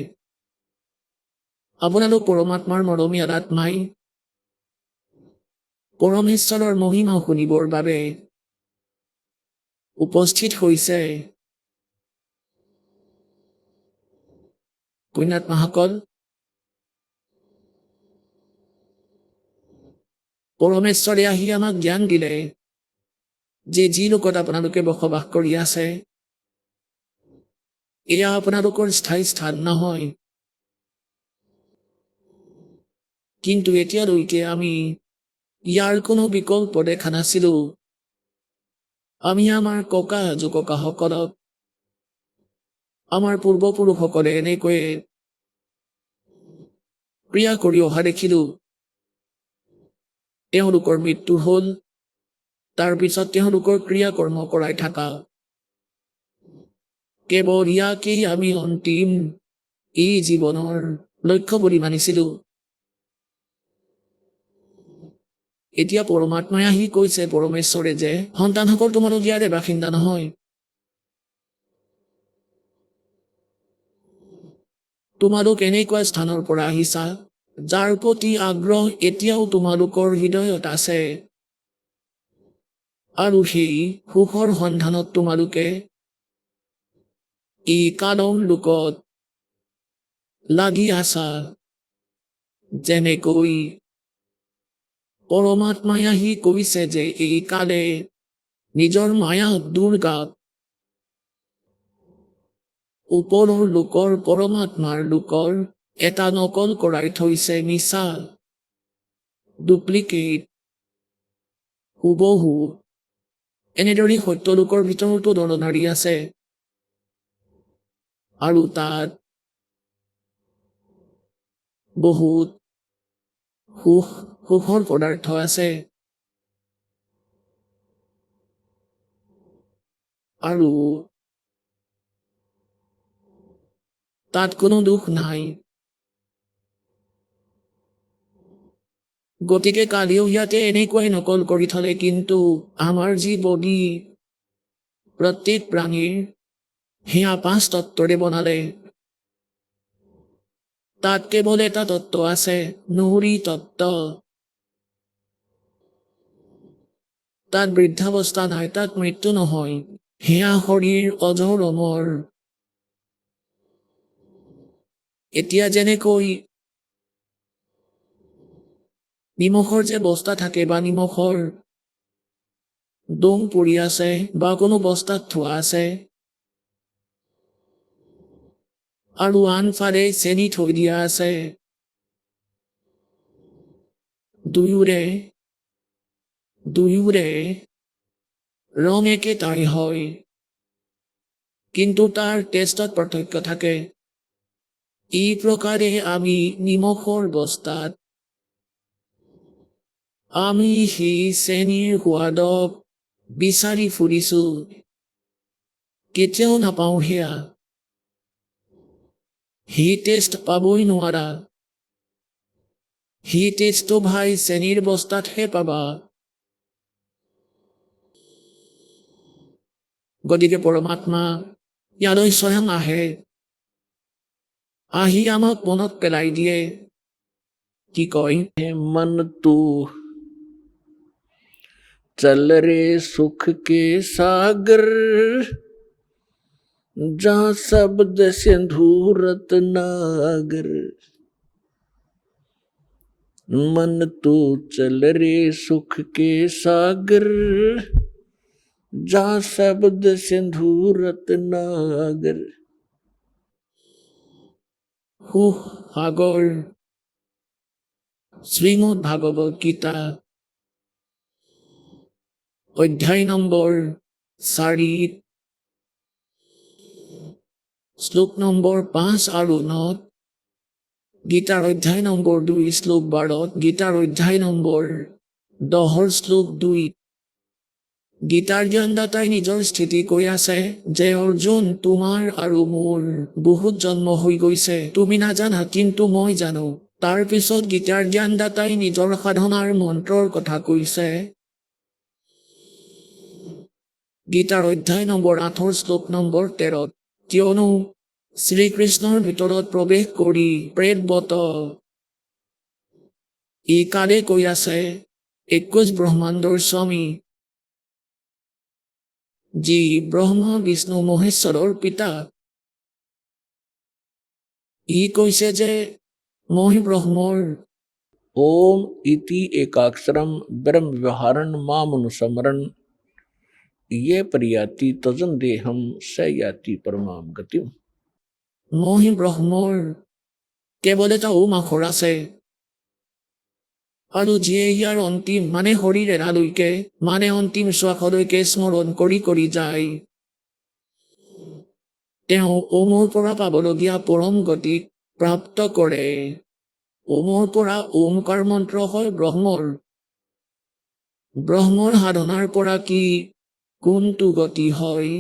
Speaker 4: আপোনালোক পৰমাত্মাৰ মৰমীয়া আত্মাই পৰমেশ্বৰৰ মহিমা শুনিবৰ বাবে উপস্থিত হৈছে। পুণ্যাত্মাসকল, পৰমেশ্বৰে আহি আমাক জ্ঞান দিলে যে যি লোকত আপোনালোকে বসবাস কৰি আছে, এয়া আপোনালোকৰ স্থায়ী স্থান নহয়। কিন্তু এতিয়ালৈকে আমি ইয়াৰ কোনো বিকল্প দেখা নাছিলো। আমি আমাৰ ককা আজোককাসকলক, আমাৰ পূৰ্বপুৰুষসকলে এনেকৈয়ে ক্ৰিয়া কৰি অহা দেখিলো। তেওঁলোকৰ মৃত্যু হ'ল, তাৰ পিছত তেওঁলোকৰ ক্ৰিয়া কৰ্ম কৰাই থকা কেৱল ইয়াকেই আমি অন্তিম এই জীৱনৰ লক্ষ্য বুলি মানিছিলো। এতিয়া পৰমাত্মাই আহি কৈছে, পৰমেশ্বৰে, যে সন্তানসকল তোমালোক ইয়াৰে বাসিন্দা নহয়। তোমালোক এনেকুৱা স্থানৰ পৰা আহিছা যাৰ প্ৰতি আগ্ৰহ এতিয়াও তোমালোকৰ হৃদয়ত আছে, আৰু সেই সুখৰ সন্ধানত তোমালোকে এই কালৰ লোকত লাগি আছা। যেনেকৈ পৰমাত্মাই আহি কৈছে যে এই কালে নিজৰ মায়া দুৰ্গাক ওপৰৰ লোকৰ, পৰমাত্মাৰ লোকৰ এটা নকল কৰাই থৈছে, মিছা, ডুপ্লিকেট, হুবহু। এনেদৰে সত্য লোকৰ ভিতৰতো দলধাৰী আছে, আৰু তাত বহুত সুখৰ পদাৰ্থ আছে, আৰু তাত কোনো দুখ নাই। গতিকে কালিও ইয়াতে এনেকুৱাই নকল কৰি থলে, কিন্তু আমাৰ যি বডি, প্ৰত্যেক প্ৰাণীৰ সেয়া 5 তত্ত্বৰে বনালে। তাত কেৱল এটা তত্ত্ব আছে, নহৰী তত্ত্ব। তাত বৃদ্ধাৱস্থা নাই, তাত মৃত্যু নহয়, সেয়া শৰীৰ অজৰ অমৰ। এতিয়া যেনেকৈ নিমখৰ যে বস্তা থাকে, বা নিমখৰ দম পৰি আছে, বা কোনো বস্তাত থোৱা আছে, আৰু আনফালে চেনি থৈ দিয়া আছে, দুয়োৰে ৰং একেটাই হয়, কিন্তু তাৰ টেষ্টত পাৰ্থক্য থাকে। এই প্ৰকাৰে আমি নিমখৰ বস্তাত আমি সেই চেনিৰ সোৱাদক বিচাৰি ফুৰিছো, কেতিয়াও নাপাওঁ। সেয়া সেই টেষ্ট পাবই নোৱাৰা। সেই টেষ্টটো ভাই চেনিৰ বস্তাতহে পাবা। গতিকে পৰমাত্মা ইয়ালৈ স্বয়ং আহে, আহি আমাক মনত পেলাই দিয়ে। কি কয়?
Speaker 5: मन तू चल रे सुख के सागर, जहाँ शब्द सिंधु रत्नागर। मन तू चल रे सुख के सागर, जहाँ शब्द सिंधु रत्नागर।
Speaker 4: সাগৰ, শ্ৰীমদ ভাগৱত গীতা, অধ্যায় নম্বৰ 4, শ্লোক নম্বৰ 5 আৰু 9, গীতাৰ অধ্যায় নম্বৰ 2, শ্লোক 12, গীতাৰ অধ্যায় নম্বৰ 10, শ্লোক 2। গীতাৰ জ্ঞানদাতাই নিজৰ স্থিতি কৈ আছে যে অৰ্জুন, তোমাৰ আৰু মোৰ বহুত জন্ম হৈ গৈছে, তুমি নাজানা, কিন্তু মই জানো। তাৰ পিছত গীতাৰ জ্ঞানদাতাই নিজৰ সাধনাৰ মন্ত্ৰৰ কথা কৈছে। গীতাৰ অধ্যায় নম্বৰ 8, শ্লোক নম্বৰ 13, কিয়নো শ্ৰীকৃষ্ণৰ ভিতৰত প্ৰৱেশ কৰি প্ৰেতবত এই কালে কৈ আছে 21 ব্ৰহ্মাণ্ডৰ স্বামী, যি ব্ৰহ্মা বিষ্ণু মহেশ্বৰৰ পিতা। ই কৈছে যে মই ব্ৰহ্মৰ।
Speaker 5: ओम इति एकाक्षरम ब्रह्म व्यवहारन मामनुसमरन, ये परियाति तजन देहम स याति परमाम गतिम।
Speaker 4: মই ব্ৰহ্মৰ কেৱল এটা ওম আখৰ আছে, আৰু যিয়ে ইয়াৰ অন্তিম মানে শৰীৰ এৰালৈকে, মানে অন্তিম শ্বাসলৈকে স্মৰণ কৰি কৰি যায়, তেওঁ ওমৰ পৰা পাবলগীয়া পৰম গতিক প্ৰাপ্ত কৰে। ওমৰ পৰা ওমকাৰ মন্ত্ৰ হয় ব্ৰহ্মৰ। ব্ৰহ্মৰ সাধনাৰ পৰা কি কোনটো গতি হয়,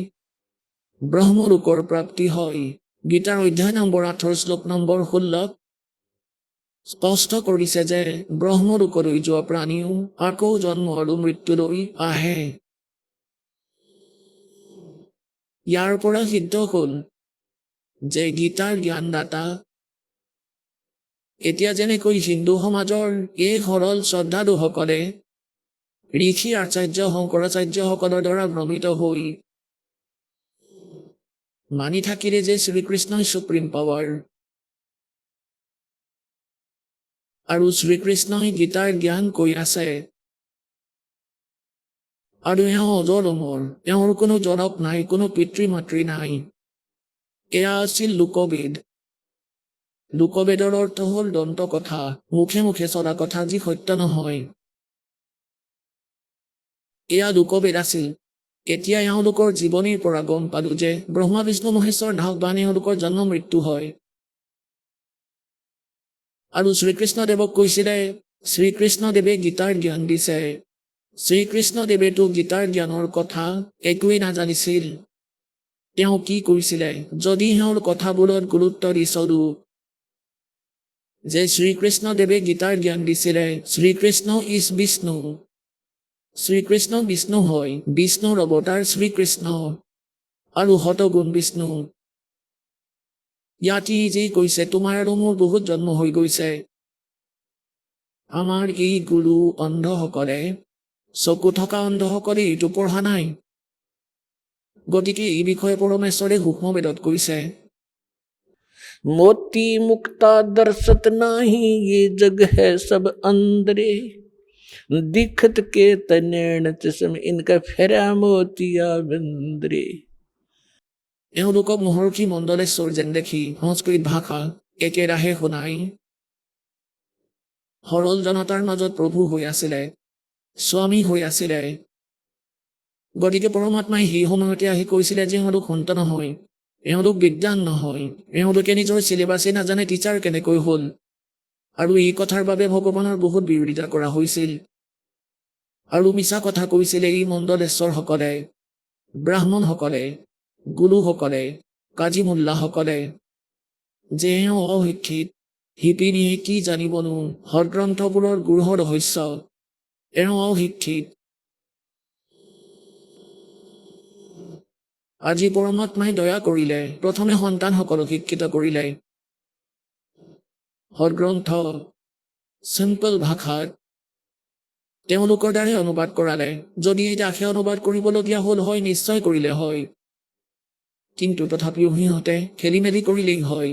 Speaker 4: ব্ৰহ্মলোকৰ প্ৰাপ্তি হয়। গীতাৰ অধ্যায় নম্বৰ 8 শ্লোক নম্বৰ 16 স্পষ্ট কৰিছে যে ব্ৰহ্মলোকলৈ যোৱা প্ৰাণীও আকৌ জন্ম আৰু মৃত্যুলৈ আহে। ইয়াৰ পৰা সিদ্ধ হ'ল যে গীতাৰ জ্ঞানদাতা এতিয়া যেনেকৈ হিন্দু সমাজৰ এই সৰল শ্ৰদ্ধালুসকলে ঋষি আচাৰ্য শংকৰাচাৰ্যসকলৰ দ্বাৰা ভ্ৰমিত হৈ মানি থাকিলে যে শ্ৰীকৃষ্ণই সুপ্ৰিম পাৱাৰ আৰু শ্ৰীকৃষ্ণই গীতাৰ জ্ঞান কৈ আছে আৰু এওঁ অজৰ অমৰ, এওঁৰ কোনো জনক নাই, কোনো পিতৃ মাতৃ নাই। এয়া আছিল লোকবেদ। লোকবেদৰ অৰ্থ হ'ল দন্ত কথা, মুখে মুখে চলা কথা যি সত্য নহয়। এয়া লোকবেদ আছিল। এতিয়া এওঁলোকৰ জীৱনীৰ পৰা গম পালো যে ব্ৰহ্মা বিষ্ণু মহেশ্বৰ ধাওবান এওঁলোকৰ জন্ম মৃত্যু হয়। আৰু শ্ৰীকৃষ্ণদেৱক কৈছিলে, শ্ৰীকৃষ্ণদেৱে গীতাৰ জ্ঞান দিছে। শ্ৰীকৃষ্ণদেৱেতো গীতাৰ জ্ঞানৰ কথা একোৱেই নাজানিছিল। তেওঁ কি কৰিছিলে, যদি এওঁৰ কথাবোৰত গুৰুত্ব দি চলো যে শ্ৰীকৃষ্ণদেৱে গীতাৰ জ্ঞান দিছিলে, শ্ৰীকৃষ্ণ ইজ বিষ্ণু, শ্ৰীকৃষ্ণ বিষ্ণু হয়, বিষ্ণুৰ অৱতাৰ শ্ৰীকৃষ্ণ আৰু শতগুণ বিষ্ণু। ইয়াত যি কৈছে তোমাৰ আৰু মোৰ বহুত জন্ম হৈ গৈছে। আমাৰ এই গুৰু অন্ধসকলে, চকু থকা অন্ধসকলে এইটো পঢ়া নাই। গতিকে এই বিষয়ে পৰমেশ্বৰে সূক্ষ্মবেদত কৈছে,
Speaker 5: मोती मुक्ता दर्शत नाही ये जग है सब अंदरे दिखत के तनैण चश्म इनका फेरा मोतिया बंदरे।
Speaker 4: এওঁলোকক মহৰ্ষি মণ্ডলেশ্বৰ যেন দেখি সংস্কৃত ভাষা একেৰাহে শুনাই সৰল জনতাৰ মাজত প্ৰভু হৈ আছিলে, স্বামী হৈ আছিলে। গতিকে পৰমাত্মাই সেই সময়তে আহি কৈছিলে যে এওঁলোক সন্তান নহয়, এওঁলোক বিদ্যান নহয়, এওঁলোকে নিজৰ চিলেবাছে নাজানে, টিচাৰ কেনেকৈ হ'ল। আৰু এই কথাৰ বাবে ভগৱানৰ বহুত বিৰোধিতা কৰা হৈছিল আৰু মিছা কথা কৈছিলে এই মণ্ডলেশ্বৰসকলে, ব্ৰাহ্মণসকলে, গুৰুসকলে, কাজী মোল্লাসকলে যে এওঁ অশিক্ষিত, শিপিনীয়ে কি জানিবনো সদগ্ৰন্থবোৰৰ গূঢ় ৰহস্য, এওঁ অশিক্ষিত। আজি পৰমাত্মাই দয়া কৰিলে, প্ৰথমে সন্তানসকলক শিক্ষিত কৰিলে। সদগ্ৰন্থ চিম্পল ভাষাত তেওঁলোকৰ দ্বাৰাই অনুবাদ কৰালে। যদি এই দাসে অনুবাদ কৰিবলগীয়া হ'ল হয়, নিশ্চয় কৰিলে হয়। কিন্তু তথাপিও সিহঁতে খেলি মেলি কৰিলেই হয়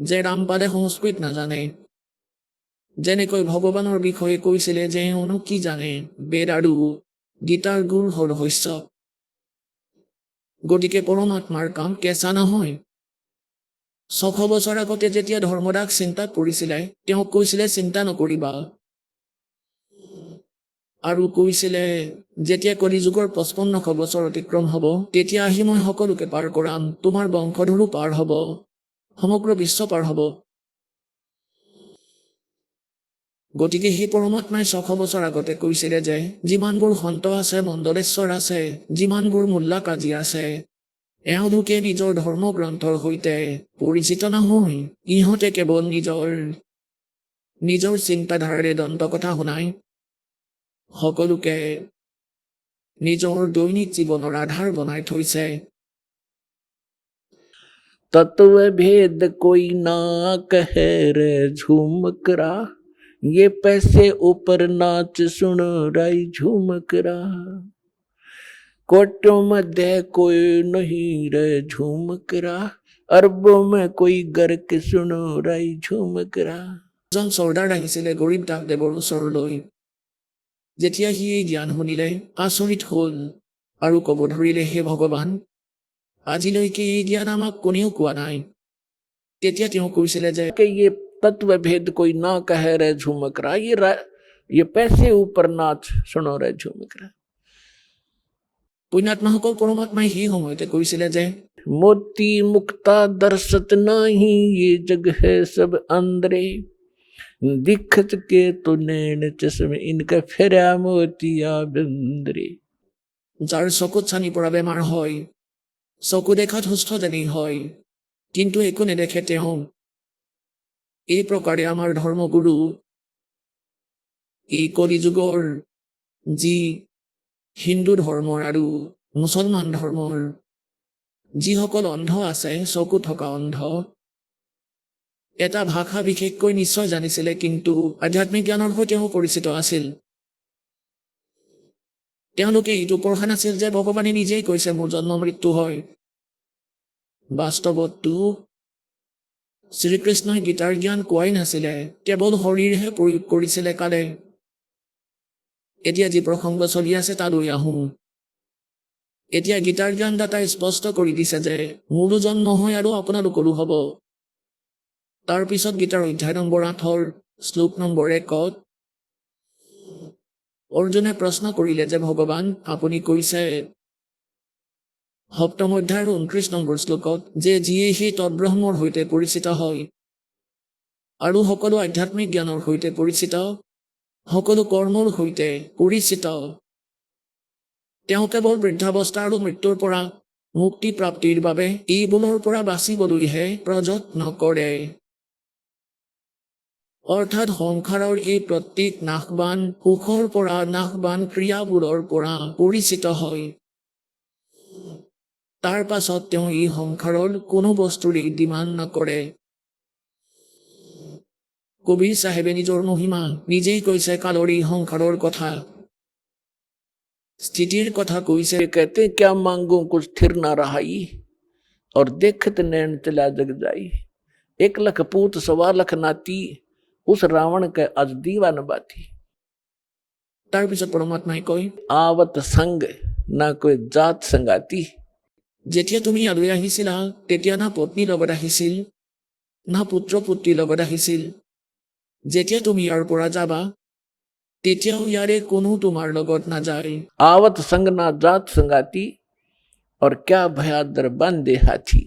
Speaker 4: যে ৰামপাদে সংস্কৃত নাজানে। যেনেকৈ ভগৱানৰ বিষয়ে কৈছিলে যে এওঁনো কি জানে বেদ আৰু গীতাৰ গূঢ় ৰহস্য। গতিকে পৰমাত্মাৰ কাম কেঁচা নহয়। 600 বছৰ আগতে যেতিয়া ধৰ্মদাস চিন্তাত পৰিছিলে, তেওঁক কৈছিলে চিন্তা নকৰিবা, আৰু কৈছিলে যেতিয়া কলিযুগৰ 5500 বছৰ অতিক্ৰম হ'ব, তেতিয়া আহি মই সকলোকে পাৰ কৰাম, তোমাৰ বংশধৰো পাৰ হ'ব, সমগ্ৰ বিশ্ব পাৰ হ'ব। গতিকে সেই পৰমাত্মাই 600 বছৰ আগতে কৈছিলে যে যিমানবোৰ সন্ত আছে, মণ্ডলেশ্বৰ আছে, যিমানবোৰ মোল্লা কাজী আছে, এওঁলোকে নিজৰ ধৰ্মগ্ৰন্থৰ সৈতে পৰিচিত নহয়। ইহঁতে কেৱল নিজৰ চিন্তাধাৰাৰে দন্ত কথা শুনাই সকলোকে নিজৰ দৈনিক জীৱনৰ আধাৰ বনাই থৈছে।
Speaker 5: तत्व भेद कोई ना कहे रे झूमकरा ये पैसे ऊपर नाच सुन राई झूमकरा कोटों मध्य कोई नहीं रे झूमकरा अरबों में कोई गर्क सुनो राई झूमकरा।
Speaker 4: এজন চৰ্দাৰ আহিছিলে গৰীব দাসদেৱৰ ওচৰলৈ। যেতিয়া সি এই জ্ঞান শুনিলে আচৰিত হ'ল আৰু ক'ব ধৰিলে, হে ভগৱান, আজিলৈকে এই জ্ঞান আমাক কোনেও কোৱা নাই। তেতিয়া তেওঁ কৈছিলে যে
Speaker 5: कि ये तत्व भेद कोई ना कहे रे झूमकरा ये पैसे ऊपर नाच सुनो रे झूमकरा।
Speaker 4: পুণ্যাত্মাসকল পৰমাত্মাই সেই সময়তে কৈছিলে যে
Speaker 5: मोती मुक्ता दर्शत नहीं ये जग है सब अंदरे दिखत के तो नैन चश्मे इनका फेरा मोतिया बंदरे।
Speaker 4: যাৰ চকুত চানি পৰা বেমাৰ হয়, চকু দেখাত সুস্থ যেনেই হয়, কিন্তু একো নেদেখে তেওঁ। এই প্ৰকাৰে আমাৰ ধৰ্মগুৰু এই কলিযুগৰ যি হিন্দু ধৰ্মৰ আৰু মুছলমান ধৰ্মৰ যিসকল অন্ধ আছে, চকু থকা অন্ধ, এটা ভাষা বিশেষকৈ নিশ্চয় জানিছিলে, কিন্তু আধ্যাত্মিক জ্ঞানৰ সৈতেও পৰিচিত আছিল। তেওঁলোকে এইটো পঢ়া নাছিল যে ভগৱানে নিজেই কৈছে মোৰ জন্ম মৃত্যু হয়। বাস্তৱতটো শ্ৰীকৃষ্ণই গীতাৰ জ্ঞান কোৱাই নাছিলে, কেৱল শৰীৰহে প্ৰয়োগ কৰিছিলে কালে। এতিয়া যি প্ৰসংগ চলি আছে তালৈ আহোঁ। এতিয়া গীতাৰ জ্ঞানদাতাই স্পষ্ট কৰি দিছে যে মোৰো জন্ম হয় আৰু আপোনালোকৰো হ'ব। তাৰ পিছত গীতাৰ অধ্যায় নম্বৰ 8 শ্লোক নম্বৰ 1 অৰ্জুনে প্ৰশ্ন কৰিলে যে ভগৱান আপুনি কৈছে সপ্তম অধ্যায়ৰ 29 নম্বৰ শ্লোকত যে যিয়ে সেই তৎব্ৰহ্মৰ সৈতে পৰিচিত হয় আৰু সকলো আধ্যাত্মিক জ্ঞানৰ সৈতে পৰিচিত, সকলো কৰ্মৰ সৈতে পৰিচিত, তেওঁ কেৱল বৃদ্ধাৱস্থা আৰু মৃত্যুৰ পৰা মুক্তি প্ৰাপ্তিৰ বাবে এইবোৰৰ পৰা বাচিবলৈহে প্ৰযত্ন কৰে। অৰ্থাৎ সংসাৰৰ এই প্ৰত্যেক নাশবান সুখৰ পৰা নাশবান ক্ৰিয়াবোৰৰ পৰা পৰিচিত হয়। তাৰ পাছত তেওঁ এই সংসাৰৰ কোনো বস্তুৰে ডিমাণ্ড নকৰে। কবিৰ চাহেবে নিজৰ মহিমা নিজেই কৈছে, কালৰ এই সংসাৰৰ কথা, স্থিতিৰ কথা কৈছে।
Speaker 5: कहते क्या मांगो कुछ स्थिर ना रहाई और देखत नैन चला जग जाई। 1 लख पूत 1.25 लाख नाती उस रावण के आज दीवा न बाती।
Speaker 4: তাৰপিছত পৰমাত্মাই কয়,
Speaker 5: आवत संग ना कोई जात संगाती।
Speaker 4: যেতিয়া তুমি ইয়ালৈ আহিছিলা তেতিয়া না পত্নী লগত আহিছিল, না পুত্ৰ পুত্ৰীৰ লগত আহিছিল। যেতিয়া তুমি ইয়াৰ পৰা যাবা তেতিয়াও ইয়াৰে কোনো তোমাৰ লগত নাযায়।
Speaker 5: आवत संग ना जात संगाती और क्या भयादर बांधे हाथी।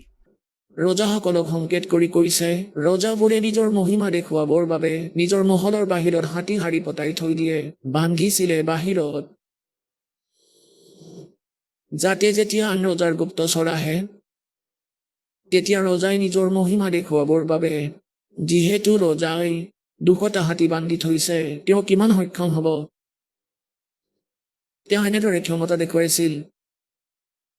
Speaker 4: ৰজাসকলক সংকেত কৰি কৈছে, ৰজাবোৰে নিজৰ মহিমা দেখুৱাবৰ বাবে নিজৰ মহলৰ বাহিৰত হাতী শাৰী পতাই থৈ দিয়ে, বান্ধিছিলে বাহিৰত, যাতে যেতিয়া আন ৰজাৰ গুপ্তচৰ আহে তেতিয়া ৰজাই নিজৰ মহিমা দেখুৱাবৰ বাবে, যিহেতু ৰজাই 200টা হাতী বান্ধি থৈছে, তেওঁ কিমান সক্ষম হ'ব। তেওঁ এনেদৰে ক্ষমতা দেখুৱাইছিল।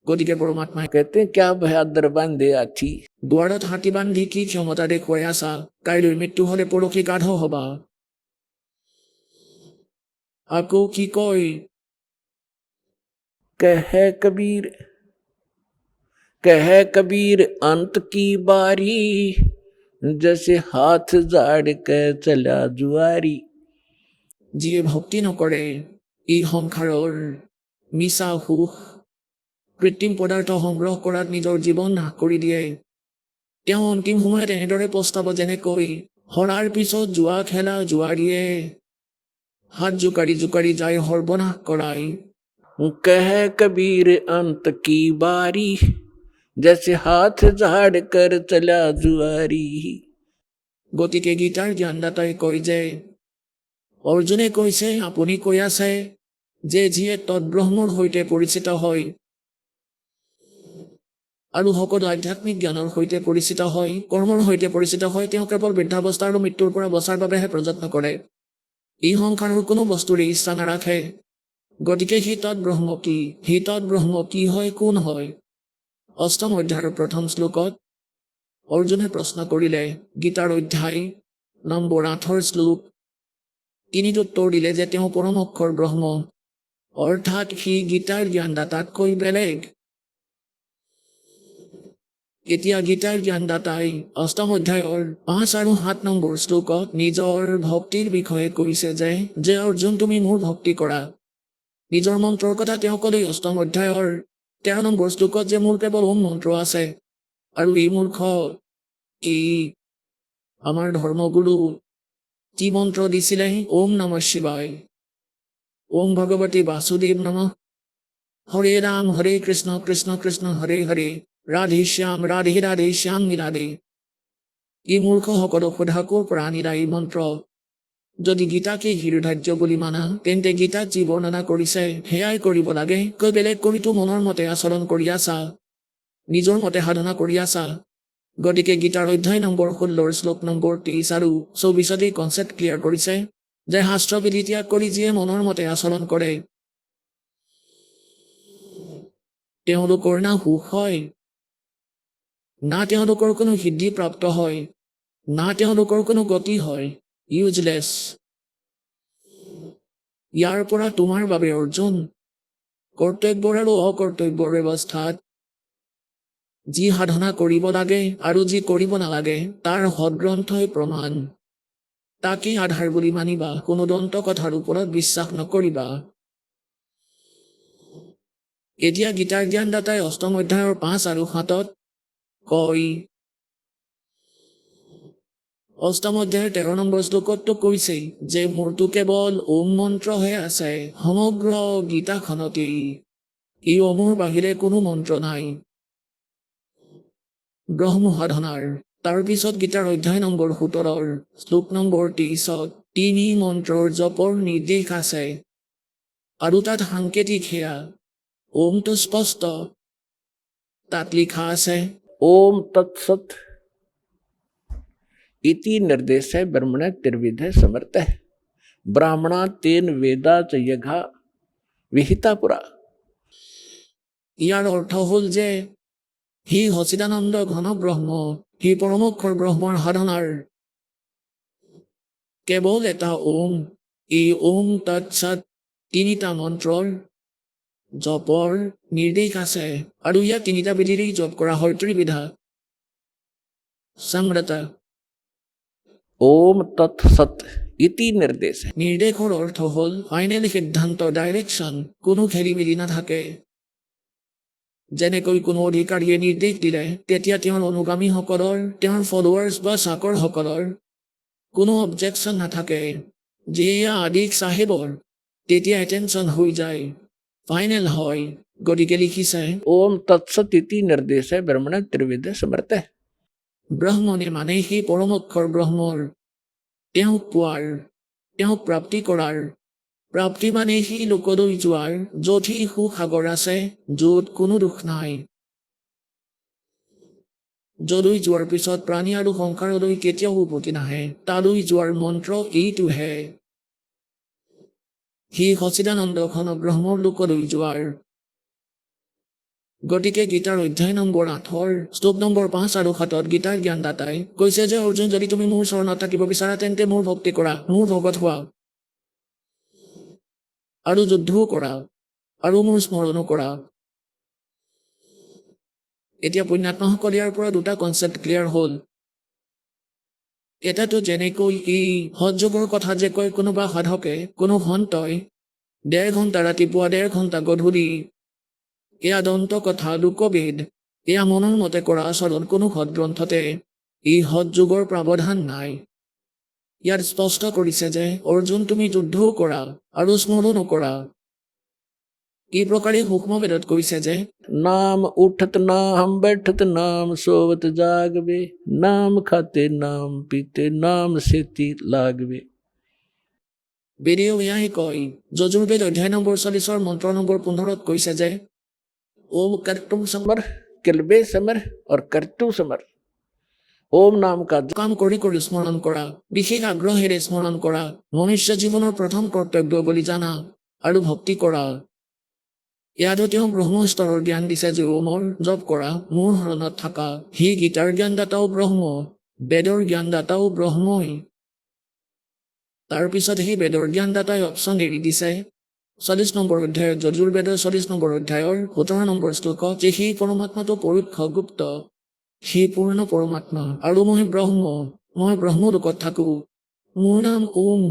Speaker 4: গতিকে পৰমাত্মাই
Speaker 5: कहते क्या भयादर बांधे हाथी।
Speaker 4: দুৱাৰত হাতী বান্ধি কি ক্ষমতা দেখুৱাই আছা, কাইলৈ মৃত্যু হলে পৰহি গাধ হবা। আকৌ কি কয়,
Speaker 5: कह कबीर अंत की बारी जैसे हाथ झाड़ के चला जुआरी।
Speaker 4: যিয়ে ভক্তি নকৰে এই সংসাৰৰ মিছা সুখ কৃত্ৰিম পদাৰ্থ সংগ্ৰহ কৰাত নিজৰ জীৱন নাশ কৰি দিয়ে, তেওঁ অন্তিম সময়ত এনেদৰে পস্তাব যেনেকৈ হৰাৰ পিছত জুৱা খেলা জুৱাৰীয়ে হাত জোকাৰি জোকাৰি যায় সৰ্বনাশ কৰাই।
Speaker 5: कह कबीर अंत की बारी जैसे हाथ झाड़ कर चला जुआरी।
Speaker 4: গতিকে গীতাৰ জ্ঞানদাতাই কয় যে, অৰ্জুনে কৈছে আপুনি কৈ আছে যে যিয়ে তৎব্ৰহ্মৰ সৈতে পৰিচিত হয় আৰু সকলো আধ্যাত্মিক জ্ঞানৰ সৈতে পৰিচিত হয়, কৰ্মৰ সৈতে পৰিচিত হয়, তেওঁ কেৱল বৃদ্ধাৱস্থা আৰু মৃত্যুৰ পৰা বচাৰ বাবেহে প্ৰযত্ন কৰে, এই সংসাৰৰ কোনো বস্তুৰে ইচ্ছা নাৰাখে। গতিকে সি তৎব্ৰহ্ম কি, সি তৎব্ৰহ্ম কি হয়, কোন হয়? 8ম অধ্যায়ৰ 1ম শ্লোকত অৰ্জুনে প্ৰশ্ন কৰিলে। গীতাৰ অধ্যায় নম্বৰ 8 শ্লোক 3 উত্তৰ দিলে যে তেওঁ পৰম অক্ষৰ ব্ৰহ্ম, অৰ্থাৎ সি গীতাৰ জ্ঞানদাতাতকৈ বেলেগ। এতিয়া গীতাৰ জ্ঞানদাতাই 8ম অধ্যায়ৰ 5 আৰু 7 নম্বৰ শ্লোকত নিজৰ ভক্তিৰ বিষয়ে কৈছে যে অৰ্জুন তুমি মোৰ ভক্তি কৰা। নিজৰ মন্ত্ৰৰ কথা তেওঁ ক'লে 8ম অধ্যায়ৰ 13 নম্বৰ শ্লোকত যে মোৰ কেৱল ওম মন্ত্ৰ আছে, আৰু এই মূৰ্খ এই আমাৰ ধৰ্মগুৰু কি মন্ত্ৰ দিছিলে, ওম নমঃ শিৱায়, ওম ভগৱতী বাসুদেৱ নমঃ, হৰে ৰাম হৰে কৃষ্ণ কৃষ্ণ কৃষ্ণ হৰে হৰে, ৰাধে শ্যাম ৰাধে ৰাধে শ্যাম ৰাধে। এই মূৰ্খসকলক সোধা ক'ৰ পৰা আনিলা এই মন্ত্ৰ? যদি গীতাকে হৃদধাৰ্য বুলি মানা তেন্তে গীতাত যি বৰ্ণনা কৰিছে সেয়াই কৰিব লাগে, কৈ বেলেগ কৰিতো মনৰ মতে আচৰণ কৰি আছা। নিজৰ মতে সাধনা কৰি আছা। গতিকে গীতাৰ অধ্যায় নম্বৰ 16 শ্লোক নম্বৰ 23 আৰু 24 এই কনচেপ্ট ক্লিয়াৰ কৰিছে যে শাস্ত্ৰবিধি ত্যাগ কৰি যিয়ে মনৰ মতে আচৰণ কৰে তেওঁলোকৰ না সুখ হয়, না তেওঁলোকৰ কোনো সিদ্ধি প্ৰাপ্ত হয়, না তেওঁলোকৰ কোনো গতি হয়, ইউজলেছ। ইয়াৰ পৰা তোমাৰ বাবে অৰ্জুন কৰ্তব্যৰ আৰু অকৰ্তব্যৰ ব্যৱস্থাত যি সাধনা কৰিব লাগে আৰু যি কৰিব নালাগে তাৰ সদগ্ৰন্থই প্ৰমাণ। তাকেই আধাৰ বুলি মানিবা, কোনো দন্ত কথাৰ ওপৰত বিশ্বাস নকৰিবা। এতিয়া গীতাৰ জ্ঞানদাতাই অষ্টম অধ্যায়ৰ 5 আৰু 7 কয়। অষ্টম অধ্যায়ৰ 13 নম্বৰ শ্লোকতো কৈছে যে মোৰতো কেৱল ওম মন্ত্ৰহে আছে সমগ্ৰ গীতাখনতেই। এই ওমৰ বাহিৰে কোনো মন্ত্ৰ নাই ব্ৰহ্ম সাধনাৰ। তাৰপিছত গীতাৰ অধ্যায় নম্বৰ 17 শ্লোক নম্বৰ 23 তিনি মন্ত্ৰৰ জপৰ নিৰ্দেশ আছে আৰু তাত সাংকেতিক সেয়া ওমটো স্পষ্ট। তাত লিখা আছে
Speaker 5: ओम तत्सत इति निर्देश है ब्रह्मण त्रिविध समर्थ है ब्राह्मणा तेन वेदा च यघा विहिता पुरा।
Speaker 4: ইয়াৰ অৰ্থ হ'ল যে সি সচিদানন্দ ঘন ব্ৰহ্ম, সি পৰমোক্ষৰ ব্ৰহ্মৰ সাধনাৰ কেৱল এটা ওম। এই ওম তৎসৎ তিনিটা মন্ত্ৰৰ জপৰ নিৰ্দেশ আছে আৰু ইয়াক তিনিটা বিধিৰেই জপ কৰা হয় ত্ৰিবিধা সমৃতা।
Speaker 5: ओम तत्सत इति निर्देश है
Speaker 4: নিৰ্দেশৰ অৰ্থ হ'ল ফাইনেল সিদ্ধান্ত, ডাইৰেকশ্যন, কোনো খেলি মেলি নাথাকে। যেনেকৈ কোনো অধিকাৰীয়ে নিৰ্দেশ দিলে তেতিয়া তেওঁৰ অনুগামীসকলৰ, তেওঁৰ ফলোৱাৰ্ছ বা চাকৰসকলৰ কোনো অবজেকশ্যন নাথাকে। যিয়া আদিক চাহেবৰ তেতিয়া এটেনশ্যন হৈ যায়, ফাইনেল হয়। গতিকে লিখিছে
Speaker 5: ओम तत्सत इति निर्देश है ब्रह्मण त्रिविध समर्थ है
Speaker 4: ব্ৰহ্মণে মানে সেই পৰমোক্ষৰ ব্ৰহ্মৰ তেওঁক পোৱাৰ, তেওঁক প্ৰাপ্তি কৰাৰ। প্ৰাপ্তি মানে সেই লোকলৈ যোৱাৰ য'ত সেই সুসাগৰ আছে, য'ত কোনো দুখ নাই। যলৈ যোৱাৰ পিছত প্ৰাণী আৰু সংসাৰলৈ কেতিয়াও উভতি নাহে, তালৈ যোৱাৰ মন্ত্ৰ এইটোহে। সি সচিদানন্দ ঘন ব্ৰহ্মৰ লোকলৈ যোৱাৰ। গতিকে গীতাৰ অধ্যায় নম্বৰ 8 শ্লোক নম্বৰ 5 আৰু 7 গীতাৰ জ্ঞানদাতাই কৈছে যে অৰ্জুন, যদি তুমি মোৰ চৰণত থাকিব বিচাৰা তেন্তে মোৰ ভক্তি কৰা, মোৰ ভগত হোৱা আৰু যুদ্ধও কৰা আৰু মোৰ স্মৰণো কৰা। এতিয়া পুণ্যাত্মাসকল ইয়াৰ পৰা দুটা কনচেপ্ট ক্লিয়াৰ হ'ল। এটাতো যেনেকৈ এই সৎযোগৰ কথা যে কয় কোনোবা সাধকে, কোনো সন্তই 1.5 ঘণ্টা ৰাতিপুৱা 1.5 ঘণ্টা গধূলি, এয়া দন্ত কথা, লোকবেদ, এয়া মনৰ মতে কৰা আচৰণ কোনো সৎগ্ৰন্থতে এই সৎযোগৰ প্ৰাৱধান নাই। ইয়াত স্পষ্ট কৰিছে যে অৰ্জুন, তুমি যুদ্ধও কৰা আৰু স্মৰণো কৰা। এই প্ৰকাৰে সূক্ষ্ম বেদত কৈছে যে
Speaker 5: नाम उठत नाम बैठत नाम सोवत जागवे नाम खाते नाम पीते नाम सेती लागवे।
Speaker 4: বেদেও এয়াই কয়। যজুৰ্বেদ অধ্যায় নম্বৰ 40 মন্ত্ৰ নম্বৰ 15 কৈছে যে ओम कर्तुम
Speaker 5: समर किलबे समर और कर्तु समर। ओम नाम का
Speaker 4: কাম কৰি কৰি স্মৰণ কৰা, বিশেষ আগ্ৰহেৰে স্মৰণ কৰা, মনুষ্য জীৱনৰ প্ৰথম কৰ্তব্য বুলি জানা আৰু ভক্তি কৰা। ইয়াতো তেওঁ ব্ৰহ্ম স্তৰৰ জ্ঞান দিছে যে ওমৰ জপ কৰা, মোৰ শৰণত থাকা। সি গীতাৰ জ্ঞানদাতাও ব্ৰহ্ম, বেদৰ জ্ঞানদাতাও ব্ৰহ্মই। তাৰপিছত সেই বেদৰ জ্ঞানদাতাই অপশ্যন এৰি দিছে 40 নম্বৰ অধ্যায়ৰ যজুৰ্বেদৰ 40 নম্বৰ অধ্যায়ৰ 17 নম্বৰ শ্লোকত যে সেই পৰমাত্মাটো পৰোক্ষ গুপ্ত, সেই পূৰ্ণ পৰমাত্মা আৰু মই ব্ৰহ্মলোকত থাকো। মোৰ নাম ওম,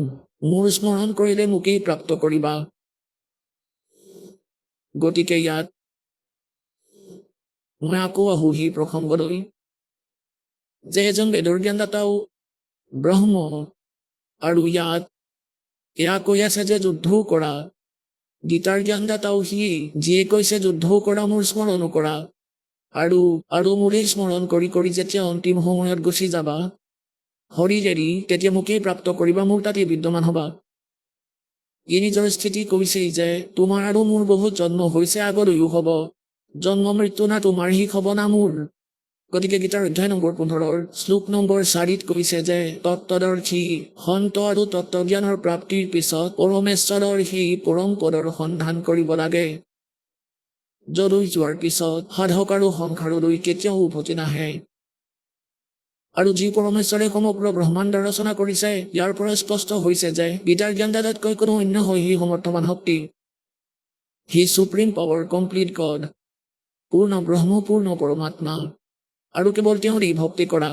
Speaker 4: মোৰ স্মৰণ কৰিলে মোকেই প্ৰাপ্ত কৰিবা। গতিকে ইয়াত মই আকৌ আহো সেই প্ৰসংগলৈ যে এজন বেদৰ জ্ঞানদাতাও ব্ৰহ্ম আৰু ইয়াত এয়া কৈ আছে যে যুদ্ধও কৰা। গীতাৰ জ্ঞানদাতাও সি যিয়ে কৈছে যুদ্ধও কৰা, মোৰ স্মৰণো কৰা আৰু মোৰেই স্মৰণ কৰি কৰি যেতিয়া অন্তিম সময়ত গুচি যাবা শৰীৰ এৰি, তেতিয়া মোকেই প্ৰাপ্ত কৰিবা, মোৰ তাতেই বিদ্যমান হবা। ই নিজৰ স্থিতি কৈছেই যে তোমাৰ আৰু মোৰ বহুত জন্ম হৈছে, আগলৈও হ'ব। জন্ম মৃত্যু না তোমাৰ সি হ'ব না মোৰ। গতিকে গীতাৰ অধ্যায় নম্বৰ 15 শ্লোক নম্বৰ 4 কৈছে যে তত্ত্বদৰ্শী সন্ত আৰু তত্ত্বজ্ঞানৰ প্ৰাপ্তিৰ পিছত পৰমেশ্বৰৰ সেই পৰম পদৰ সন্ধান কৰিব লাগে। যলৈ যোৱাৰ পিছত সাধক আৰু সংসাৰলৈ কেতিয়াও উভতি নাহে। আৰু যি পৰমেশ্বৰে সমগ্ৰ ব্ৰহ্মাণ্ড ৰচনা কৰিছে ইয়াৰ পৰা স্পষ্ট হৈছে যে গীতাৰ জ্ঞানদাতাতকৈ কোনো অন্য হয় সি সমৰ্থমান শক্তি। হি সুপ্ৰিম পাৱাৰ, কমপ্লিট গড, পূৰ্ণ ব্ৰহ্ম, পূৰ্ণ পৰমাত্মা, আৰু কেৱল তেওঁৰে ভক্তি কৰা।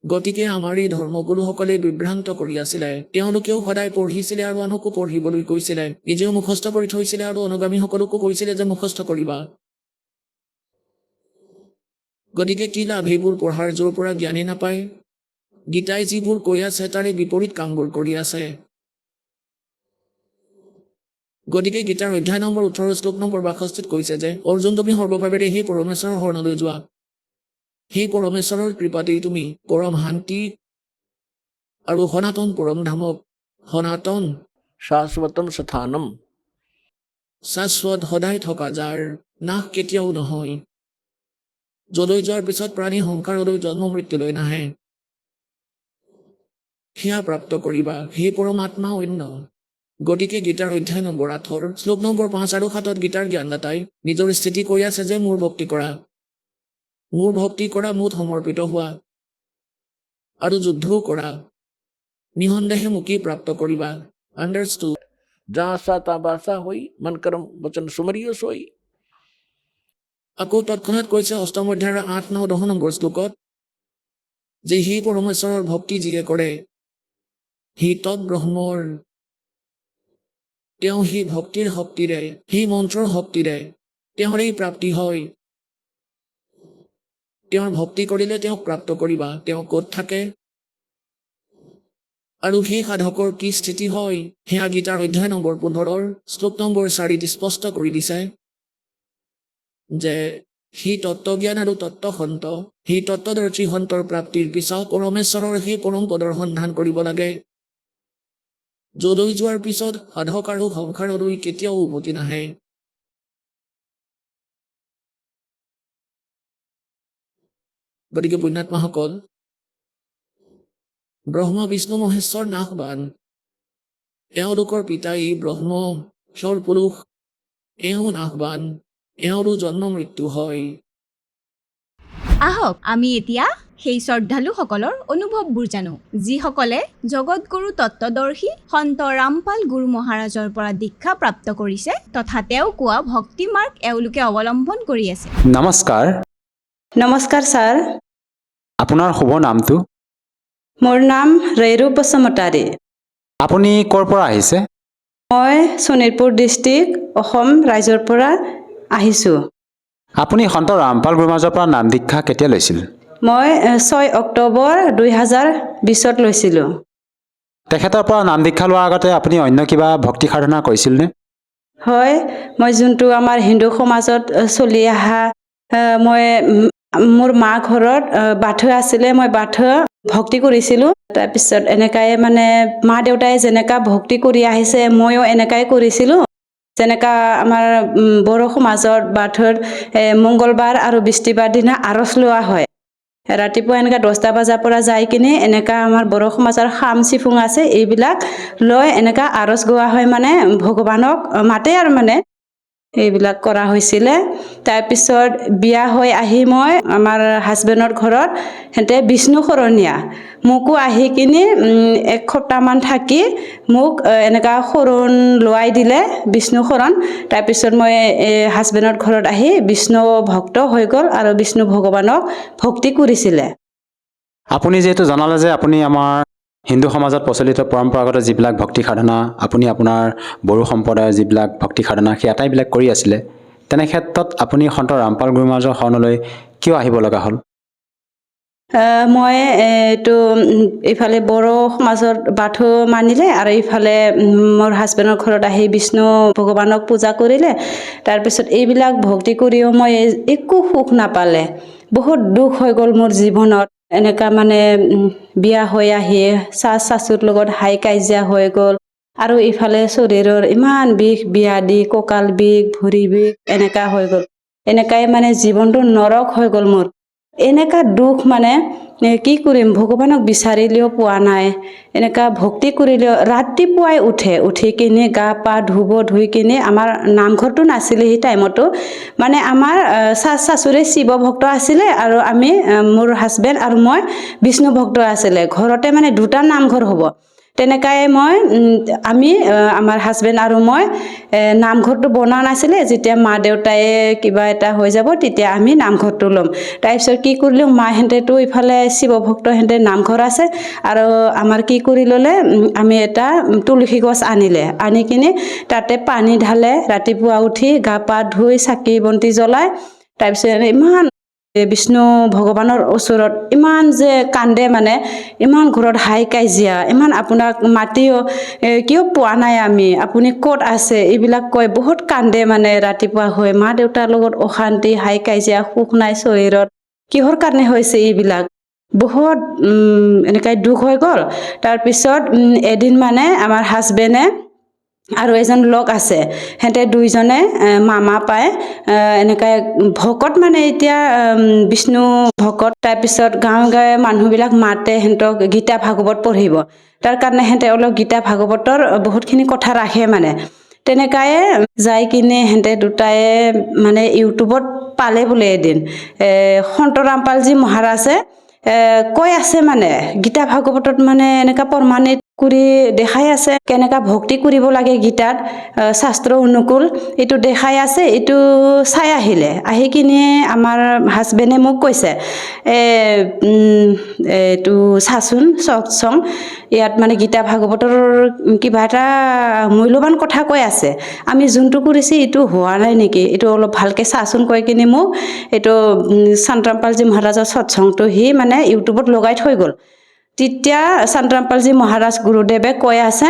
Speaker 4: গতিকে আমাৰ এই ধৰ্মগুৰুসকলে বিভ্ৰান্ত কৰি আছিলে। তেওঁলোকেও সদায় পঢ়িছিলে আৰু আনকো পঢ়িবলৈ কৈছিলে, নিজেও মুখস্থ কৰি থৈছিলে আৰু অনুগামীসকলকো কৈছিলে যে মুখস্থ কৰিবা। গতিকে কি লাভ এইবোৰ পঢ়াৰ য'ৰ পৰা জ্ঞানেই নাপায়? গীতাই যিবোৰ কৈ আছে তাৰে বিপৰীত কামবোৰ কৰি আছে। গতিকে গীতাৰ অধ্যায় নম্বৰ 18 শ্লোক নম্বৰ 62 কৈছে যে অৰ্জুন, তুমি সৰ্বভাৱেৰে সেই পৰমেশ্বৰৰ শৰণলৈ যোৱা। সেই পৰমেশ্বৰৰ কৃপাতেই তুমি পৰম শান্তি আৰু সনাতন পৰম ধামক, সনাতন
Speaker 5: शाश्वतम स्थानम
Speaker 4: শাশ্বত সদায় থকা যাৰ নাশ কেতিয়াও নহয়, যলৈ যোৱাৰ পিছত প্ৰাণী সংসাৰলৈ জন্ম মৃত্যুলৈ নাহে, সেয়া প্ৰাপ্ত কৰিবা। সেই পৰমাত্মা অন্য। গতিকে গীতাৰ অধ্যায় নম্বৰ 8 শ্লোক নম্বৰ 5 আৰু 7 গীতাৰ জ্ঞানদাতাই নিজৰ স্থিতি কৈ আছে যে মোৰ ভক্তি কৰা, মোৰ ভক্তি কৰা, মোত সমৰ্পিত হোৱা আৰু যুদ্ধও কৰা, নিঃসন্দেহে মুক্তি প্ৰাপ্ত কৰিবা। আণ্ডাৰষ্টুড।
Speaker 5: जहाँ साता बासा होई मन कर्म वचन सुमरियो सोई।
Speaker 4: আকৌ তৎক্ষণাত কৈছে অষ্টম অধ্যায়ৰ 8, 9, 10 নম্বৰ শ্লোকত যে সেই পৰমেশ্বৰৰ ভক্তি যিয়ে কৰে সি তৎব্ৰহ্মৰ, তেওঁ সেই ভক্তিৰ শক্তিৰে, সেই মন্ত্ৰৰ শক্তিৰে তেওঁৰে প্ৰাপ্তি হয়। তেওঁৰ ভক্তি কৰিলে তেওঁক প্ৰাপ্ত কৰিবা। তেওঁ ক'ত থাকে আৰু সেই সাধকৰ কি স্থিতি হয় সেয়া গীতাৰ অধ্যায় নম্বৰ 15 শ্লোক নম্বৰ 4 স্পষ্ট কৰি দিছে যে সেই তত্ত্বজ্ঞান আৰু তত্ত্বসন্ত, সেই তত্ত্বদৰ্শী সন্তৰ প্ৰাপ্তিৰ পিছত পৰমেশ্বৰৰ সেই পৰম পদৰ সন্ধান কৰিব লাগে। যলৈ যোৱাৰ পিছত সাধক আৰু সংসাৰলৈ কেতিয়াও উভতি নাহে। গতিকে পুণ্যাত্মাসকল, ব্ৰহ্ম বিষ্ণু মহেশ্বৰ নাশবান, এওঁলোকৰ পিতাই ব্ৰহ্ম স্বৰ পুৰুষ, এওঁ নাশবান, এওঁৰো জন্ম মৃত্যু হয়।
Speaker 6: আহক আমি এতিয়া সেই শ্ৰদ্ধালুসকলৰ অনুভৱবোৰ জানো, যিসকলে জগতগুৰু তত্ত্বদৰ্শী সন্ত ৰামপাল গুৰু মহাৰাজৰ পৰা দীক্ষা প্ৰাপ্ত কৰিছে তথা তেওঁ কোৱা ভক্তি মাৰ্গ এওঁলোকে অৱলম্বন কৰি আছে।
Speaker 7: নমস্কাৰ,
Speaker 8: নমস্কাৰ ছাৰ,
Speaker 7: আপোনাৰ শুভ নামটো?
Speaker 8: মোৰ নাম ৰেৰু বসুমতাৰী।
Speaker 7: আপুনি ক'ৰ পৰা আহিছে?
Speaker 8: মই শোণিতপুৰ ডিষ্ট্ৰিক্ট, অসম ৰাজ্যৰ পৰা আহিছোঁ।
Speaker 7: আপুনি সন্ত ৰামপাল গুৰুমাজৰ পৰা নাম দীক্ষা কেতিয়া লৈছিল?
Speaker 8: মই 6 অক্টোবৰ 2020 লৈছিলোঁ।
Speaker 7: তেখেতৰ পৰা নাম দীক্ষা লোৱাৰ আগতে আপুনি অন্য কিবা ভক্তি সাধনা কৰিছিলনে?
Speaker 8: হয়, মই যোনটো আমাৰ হিন্দু সমাজত চলি অহা, মই মোৰ মা ঘৰত বাথৌ আছিলে, মই বাথৌ ভক্তি কৰিছিলোঁ। তাৰপিছত এনেকাই মানে মা দেউতাই যেনেকা ভক্তি কৰি আহিছে ময়ো এনেকাই কৰিছিলোঁ। যেনেকা আমাৰ বড়ো সমাজত বাথৌত মংগলবাৰ আৰু বৃহস্পতিবাৰ দিনা আৰজ লোৱা হয়। ৰাতিপুৱা এনেকা 10টা বজাৰ পৰা যাই কিনে এনেকা আমাৰ বড়ো সমাজৰ খাম চিফুং আছে, এইবিলাক লৈ এনেকা আৰজ গোৱা হয়, মানে ভগৱানক মাতে আৰু মানে এইবিলাক কৰা হৈছিলে। তাৰপিছত বিয়া হৈ আহি মই আমাৰ হাজবেণ্ডৰ ঘৰত সিহঁতে বিষ্ণু শৰণীয়া মোকো আহি কিনে 1 সপ্তাহমান থাকি মোক এনেকা শৰণ লোৱাই দিলে, বিষ্ণু শৰণ। তাৰপিছত মই হাজবেণ্ডৰ ঘৰত আহি বিষ্ণু ভক্ত হৈ গ'ল আৰু বিষ্ণু ভগৱানক ভক্তি কৰিছিলে।
Speaker 7: আপুনি যিহেতু জনালে যে আপুনি আমাৰ হিন্দু সমাজত প্ৰচলিত পৰম্পৰাগত যিবিলাক ভক্তি সাধনা, আপুনি আপোনাৰ বড়ো সম্প্ৰদায়ৰ যিবিলাক ভক্তি সাধনা সেই আটাইবিলাক কৰি আছিলে, তেনে ক্ষেত্ৰত আপুনি সন্ত ৰামপাল গুৰুমাজৰ শৰণলৈ কিয় আহিব লগা হ'ল?
Speaker 8: মই এইটো ইফালে বড়ো সমাজত বাথৌ মানিলে আৰু ইফালে মোৰ হাজবেণ্ডৰ ঘৰত আহি বিষ্ণু ভগৱানক পূজা কৰিলে। তাৰপিছত এইবিলাক ভক্তি কৰিও মই একো সুখ নাপালে, বহুত দুখ হৈ গ'ল মোৰ জীৱনত। এনেকা মানে বিয়া হৈ আহি শাশুৰ লগত হাই কাজিয়া হৈ গ'ল, আৰু ইফালে শৰীৰৰ ইমান বিষ ব্যাধি কঁকাল বিষ ভৰি বিষ এনেকা হৈ গ'ল এনেকাই মানে জীৱনটো নৰক হৈ গ'ল মোৰ এনেকা দুখ মানে কি কৰিম ভগৱানক বিচাৰিলেও পোৱা নাই এনেকা ভক্তি কৰিলেও ৰাতিপুৱাই উঠি কিনে গা পা ধুই কিনে আমাৰ নামঘৰটো নাছিলে সেই টাইমতো মানে আমাৰ শাশুড়ি শিৱ ভক্ত আছিলে আৰু আমি মোৰ হাজবেণ্ড আৰু মই বিষ্ণু ভক্ত আছিলে ঘৰতে মানে দুটা নামঘৰ হ'ব তেনেকাই মই আমি আমাৰ হাজবেণ্ড আৰু মই নামঘৰটো বনোৱা নাছিলে যেতিয়া মা দেউতাই কিবা এটা হৈ যাব তেতিয়া আমি নামঘৰটো ল'ম তাৰপিছত কি কৰিলোঁ মাহেঁতেতো ইফালে শিৱ ভক্তহেঁতে নামঘৰ আছে আৰু আমাৰ কি কৰি ল'লে আমি এটা তুলসী গছ আনি কিনে তাতে পানী ঢালে ৰাতিপুৱা উঠি গা পা ধুই চাকি বন্তি জ্বলাই তাৰপিছত ইমান বিষ্ণু ভগৱানৰ ওচৰত ইমান যে কান্দে মানে ইমান ঘৰত হাই কাজিয়া ইমান আপোনাক মাতিও কিয় পোৱা নাই আমি আপুনি ক'ত আছে এইবিলাক কয় বহুত কান্দে মানে ৰাতিপুৱা হৈ মা দেউতাৰ লগত অশান্তি হাই কাজিয়া সুখ নাই শৰীৰত কিহৰ কাৰণে হৈছে এইবিলাক বহুত এনেকৈ দুখ হৈ গ'ল তাৰপিছত এদিন মানে আমাৰ হাজবেণ্ডে আৰু এজন লগ আছে হেঁতে দুইজনে মামা পায় এনেকৈ ভকত মানে এতিয়া বিষ্ণু ভকত তাৰপিছত গাঁৱে মানুহবিলাক মাতে সিহঁতক গীতা ভাগৱত পঢ়িব তাৰ কাৰণে সিহঁতে অলপ গীতা ভাগৱতৰ বহুতখিনি কথা ৰাখে মানে তেনেকাই যাই কিনে সিহঁতে দুটাই মানে ইউটিউবত পালে বোলে এদিন সন্ত ৰামপালজী মহাৰাজে কৈ আছে মানে গীতা ভাগৱতত মানে এনেকা প্ৰমাণিত কৰি দেখাই আছে কেনেকা ভক্তি কৰিব লাগে গীতাত শাস্ত্ৰ অনুকূল এইটো দেখাই আছে এইটো চাই আহি কিনে আমাৰ হাজবেণ্ডে মোক কৈছে এইটো চাচোন চং ইয়াত মানে গীতা ভাগৱতৰ কিবা এটা মূল্যৱান কথা কৈ আছে আমি যোনটো কৰিছে এইটো হোৱা নাই নেকি এইটো অলপ ভালকৈ চাচোন কৈ কিনে মোক এইটো সন্তৰামপালজী মহাৰাজৰ সৎসংটো সি মানে ইউটিউবত লগাই থৈ গ'ল তেতিয়া সন্তৰামপালজী মহাৰাজ গুৰুদেৱে কৈ আছে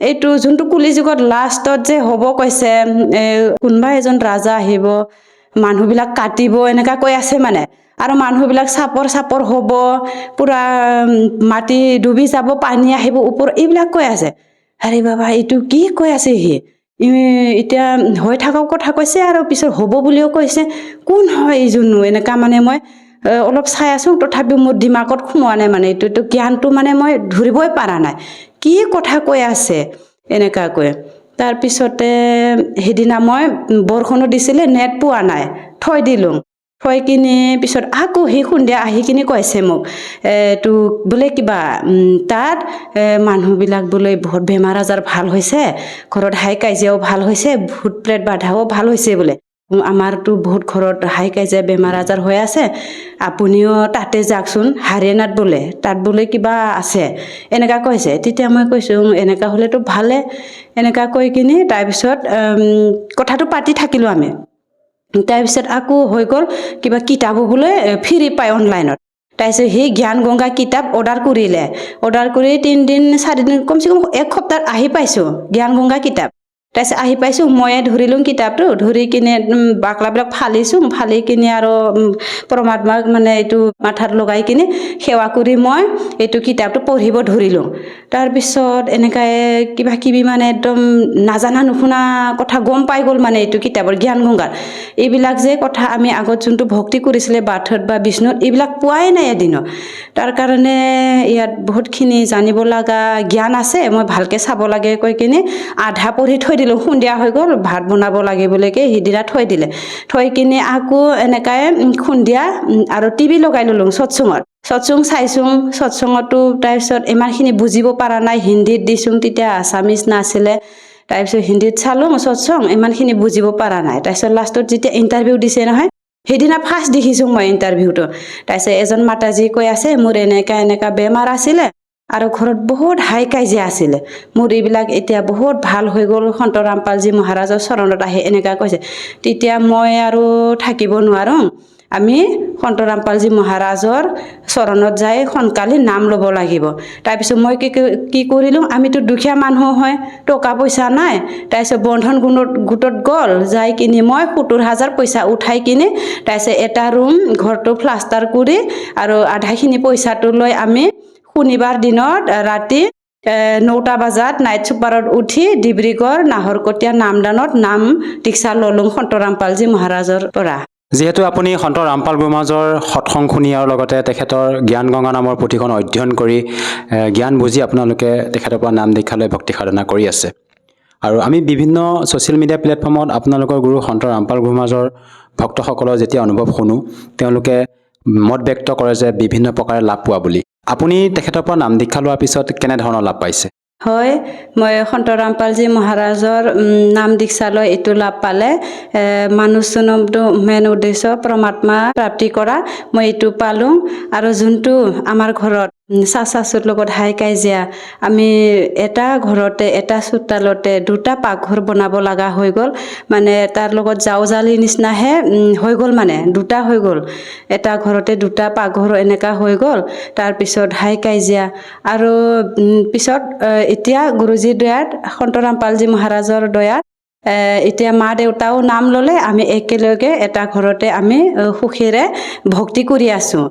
Speaker 8: এইটো যোনটো কলিযুগত লাষ্টত যে হ'ব কৈছে কোনোবা এজন ৰাজা আহিব মানুহবিলাক কাটিব এনেকা কৈ আছে মানে আৰু মানুহবিলাক চাপৰ হ'ব পুৰা মাটি ডুবি যাব পানী আহিব ওপৰ এইবিলাক কৈ আছে আৰে বাবা এইটো কি কৈ আছে সি এতিয়া হৈ থকা কথা কৈছে আৰু পিছত হ'ব বুলিও কৈছে কোন হয় এইজনো এনেকা মানে মই অলপ চাই আছোঁ তথাপিও মোৰ দিমাগত সোমোৱা নাই মানে এইটো জ্ঞানটো মানে মই ধৰিবই পৰা নাই কি কথা কৈ আছে এনেকাকৈ তাৰপিছতে সেইদিনা মই বৰষুণো দিছিলে নেট পোৱা নাই থৈ দিলোঁ থৈ কিনে পিছত আকৌ সি সন্ধিয়া আহি কিনে কৈছে মোক এইটো বোলে কিবা তাত মানুহবিলাক বোলে বহুত বেমাৰ আজাৰ ভাল হৈছে ঘৰত হাই কাজিয়াও ভাল হৈছে ভূত প্ৰেত বাধাও ভাল হৈছে বোলে আমাৰতো বহুত ঘৰত হাই কাজিয়া বেমাৰ আজাৰ হৈ আছে আপুনিও তাতে যাওকচোন হাৰিয়ানাত বোলে তাত বোলে কিবা আছে এনেকা কৈছে তেতিয়া মই কৈছোঁ এনেকা হ'লেতো ভালে এনেকা কৈ কিনে তাৰপিছত কথাটো পাতি থাকিলোঁ আমি তাৰপিছত আকৌ হৈ গ'ল কিবা কিতাপো বোলে ফ্ৰী পায় অনলাইনত তাৰপিছত সেই জ্ঞান গংগা কিতাপ অৰ্ডাৰ কৰি 3 দিন 4 দিন কমচে কম এক সপ্তাহ আহি পাইছোঁ জ্ঞান গংগা কিতাপ তাৰপিছত আহি পাইছোঁ ময়ে ধৰিলোঁ কিতাপটো ধৰি কিনে বাকলাবিলাক ফালি কিনে আৰু পৰমাত্মাক মানে এইটো মাথাত লগাই কিনে সেৱা কৰি মই এইটো কিতাপটো পঢ়িব ধৰিলোঁ তাৰপিছত এনেকৈ কিবা কিবি মানে একদম নাজানা নুশুনা কথা গম পাই গ'ল মানে এইটো কিতাপৰ জ্ঞান গংগাৰ এইবিলাক যে কথা আমি আগত যোনটো ভক্তি কৰিছিলে বাথত বা বিষ্ণুত এইবিলাক পোৱাই নাই এদিনত তাৰ কাৰণে ইয়াত বহুতখিনি জানিব লগা জ্ঞান আছে মই ভালকৈ চাব লাগে কৈ কিনে আধা পঢ়ি থৈ দিলোঁ সন্ধিয়া হৈ গ'ল ভাত বনাব লাগে বুলিকে সিদিনা থৈ কিনে আকৌ এনেকৈ সন্ধিয়া আৰু টিভি লগাই ল'লোঁ সৎসং চাইছোঁ সৎসংতো তাৰপিছত ইমানখিনি বুজিব পৰা নাই হিন্দীত দিছোঁ তেতিয়া আছামিজ নাছিলে তাৰপিছত হিন্দীত চালোঁ সৎসং ইমানখিনি বুজিব পৰা নাই তাৰপিছত লাষ্টত যেতিয়া ইণ্টাৰভিউ দিছে নহয় সেইদিনা ফাৰ্ষ্ট দেখিছোঁ মই ইণ্টাৰভিউটো তাৰপিছত এজন মাতাজী কৈ আছে মোৰ এনেকা বেমাৰ আছিলে আৰু ঘৰত বহুত হাই কাজিয়া আছিলে মোৰ এইবিলাক এতিয়া বহুত ভাল হৈ গ'ল সন্ত ৰামপালজী মহাৰাজৰ চৰণত আহি এনেকা কৈছে তেতিয়া মই আৰু থাকিব নোৱাৰোঁ আমি সন্ত ৰামপালজী মহাৰাজৰ চৰণত যাই সোনকালে নাম ল'ব লাগিব তাৰপিছত মই কি কৰিলোঁ আমিতো দুখীয়া মানুহ হয় টকা পইচা নাই তাৰপিছত বন্ধন গোটত গ'ল যাই কিনে মই 70,000 পইচা উঠাই কিনে তাৰপিছত এটা ৰুম ঘৰটো প্লাষ্টাৰ কৰি আৰু আধাখিনি পইচাটো লৈ আমি শনিবাৰ দিনত ৰাতি 9টা বজাত নাইট ছুপাৰত উঠি ডিব্ৰুগড় নাহৰকটীয়া নামদানত নাম দীক্ষা ললোঁ সন্ত ৰামপালজী মহাৰাজৰ পৰা।
Speaker 7: যিহেতু আপুনি সন্ত ৰামপাল গুৰুমহাৰাজৰ সৎসং শুনি আৰু লগতে তেখেতৰ জ্ঞান গংগা নামৰ পুথিখন অধ্যয়ন কৰি জ্ঞান বুজি আপোনালোকে তেখেতৰ পৰা নাম দীক্ষা লৈ ভক্তি সাধনা কৰি আছে। আৰু আমি বিভিন্ন ছ'চিয়েল মিডিয়া প্লেটফৰ্মত আপোনালোকৰ গুৰু সন্ত ৰামপাল গুৰুমহাৰাজৰ ভক্তসকলৰ যেতিয়া অনুভৱ শুনো, তেওঁলোকে মত ব্যক্ত কৰে যে বিভিন্ন প্ৰকাৰে লাভ পোৱা বুলি। আপুনি তেখেতৰ পৰা নাম দীক্ষা লোৱাৰ পিছত কেনেধৰণৰ লাভ পাইছে?
Speaker 8: হয়, মই সন্ত ৰামপালজী মহাৰাজৰ নাম দীক্ষা লৈ এইটো লাভ পালে মানুহ জনমটো মেইন উদ্দেশ্য পৰমাত্মা প্ৰাপ্তি কৰা মই এইটো পালোঁ। আৰু যোনটো আমাৰ ঘৰত চাচুৰ লগত হাই কাজিয়া, আমি এটা ঘৰতে এটা চোতালতে 2টা পাকঘৰ বনাব লগা হৈ গ'ল। মানে তাৰ লগত জালি নিচিনাহে হৈ গ'ল, মানে 2টা হৈ গ'ল। এটা ঘৰতে 2টা পাকঘৰ এনেকা হৈ গ'ল। তাৰপিছত হাই কাজিয়া আৰু পিছত এতিয়া গুৰুজীৰ দয়াত সন্ত ৰামপালজী মহাৰাজৰ দয়াত এতিয়া মা দেউতাও নাম ল'লে, আমি একেলগে এটা ঘৰতে আমি সুখেৰে ভক্তি কৰি আছোঁ।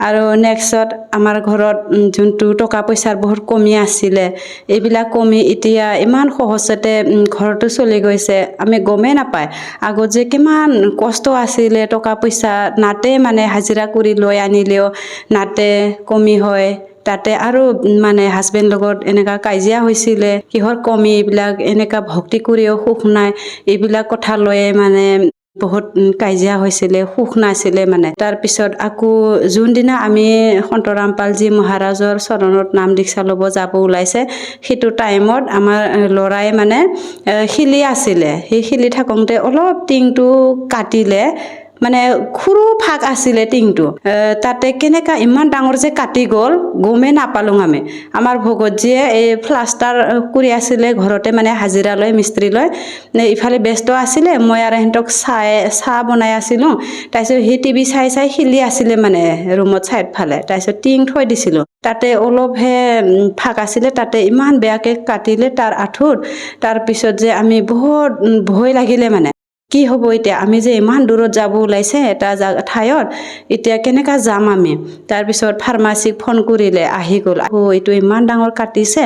Speaker 8: আৰু নেক্সট আমাৰ ঘৰত যোনটো টকা পইচাৰ বহুত কমি আছিলে, এইবিলাক কমি এতিয়া ইমান সহজতে ঘৰটো চলি গৈছে। আমি গমেই নাপায় আগত যে কিমান কষ্ট আছিলে, টকা পইচা নাতে, মানে হাজিৰা কৰি লৈ আনিলেও নাতে, কমি হয়। তাতে আৰু মানে হাজবেণ্ড লগত এনেকা কাজিয়া হৈছিলে, কিহৰ কমি, এইবিলাক এনেকা ভক্তি কৰিও সুখ নাই, এইবিলাক কথা লৈয়ে মানে বহুত কাজিয়া হৈছিলে, সুখ নাছিলে মানে। তাৰপিছত আকৌ যোনদিনা আমি সন্ত ৰামপালজী মহাৰাজৰ চৰণত নাম দীক্ষা ল'ব যাব ওলাইছে, সেইটো টাইমত আমাৰ ল'ৰাই মানে শিলি আছিলে। সেই শিলি থাকোঁতে অলপ টিংটো কাটিলে, মানে সৰু ফাক আছিলে টিংটো, তাতে কেনেকা ইমান ডাঙৰ যে কাটি গ'ল গমেই নাপালোঁ আমি। আমাৰ ভগতজীয়ে এই প্লাষ্টাৰ কৰি আছিলে ঘৰতে, মানে হাজিৰা লৈ মিস্ত্ৰী লৈ ইফালে ব্যস্ত আছিলে। মই আৰু সিহঁতক চাহ বনাই আছিলোঁ। তাৰপিছত সেই টিভি চাই শিলি আছিলে মানে ৰুমত চাইড ফালে। তাৰপিছত টিং থৈ দিছিলোঁ, তাতে অলপহে ফাক আছিলে, তাতে ইমান বেয়াকৈ কাটিলে তাৰ আঁঠুত। তাৰপিছত যে আমি বহুত ভয় লাগিলে, মানে কি হ'ব এতিয়া, আমি যে ইমান দূৰত যাব ওলাইছে এটা ঠাইত, এতিয়া কেনেকা যাম আমি। তাৰপিছত ফাৰ্মাচীক ফোন কৰিলে, আহি গ'ল, এইটো ইমান ডাঙৰ কাটিছে,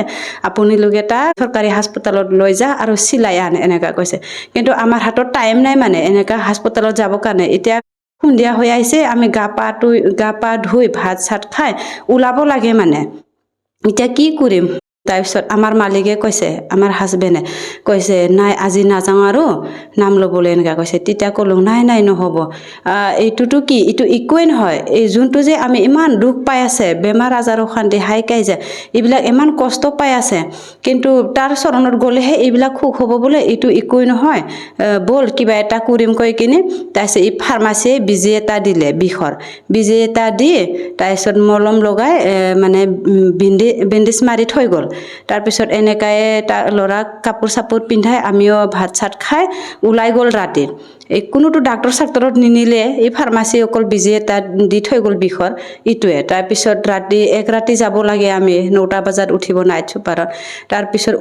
Speaker 8: আপোনালোকে তাক চৰকাৰী হাস্পতালত লৈ যা আৰু চিলাই আন, এনেকা কৈছে। কিন্তু আমাৰ হাতত টাইম নাই মানে এনেকা হাস্পতালত যাবৰ কাৰণে। এতিয়া সন্ধিয়া হৈ আহিছে, আমি গা পা ধুই ভাত চাত খাই ওলাব লাগে মানে। এতিয়া কি কৰিম? তাৰপিছত আমাৰ মালিকে কৈছে, আমাৰ হাজবেণ্ডে কৈছে, নাই আজি নাযাওঁ আৰু নাম ল'বলৈ, এনেকুৱা কৈছে। তেতিয়া ক'লোঁ নাই নহ'ব, এইটোতো কি, এইটো একোৱেই নহয়। এই যোনটো যে আমি ইমান দুখ পাই আছে, বেমাৰ আজাৰ অশান্তি, হাই কাজিয়া, এইবিলাক ইমান কষ্ট পাই আছে, কিন্তু তাৰ চৰণত গ'লেহে এইবিলাক সুখ হ'ব বোলে, এইটো একোৱেই নহয়, ব'ল কিবা এটা কৰিম কৈ কিনে। তাৰপিছত এই ফাৰ্মাচীয়ে বেজী এটা দিলে, বিষৰ বেজী এটা দি, তাৰপিছত মলম লগাই মানে বেণ্ডেজ মাৰি থৈ গ'ল। তাৰপিছত এনেকাই তাৰ ল'ৰাক কাপোৰ চাপোৰ পিন্ধাই আমিও ভাত চাত খাই ওলাই গ'ল ৰাতি। কোনোতো ডাক্তৰ চাক্তৰত নিনিলে, এই ফাৰ্মাচী অকল বেজী এটা দি থৈ গ'ল বিষৰ, ইটোৱে। তাৰপিছত এক ৰাতি যাব লাগে আমি, 9টা বজাত উঠিব নাইট ছুপাৰত। তাৰপিছত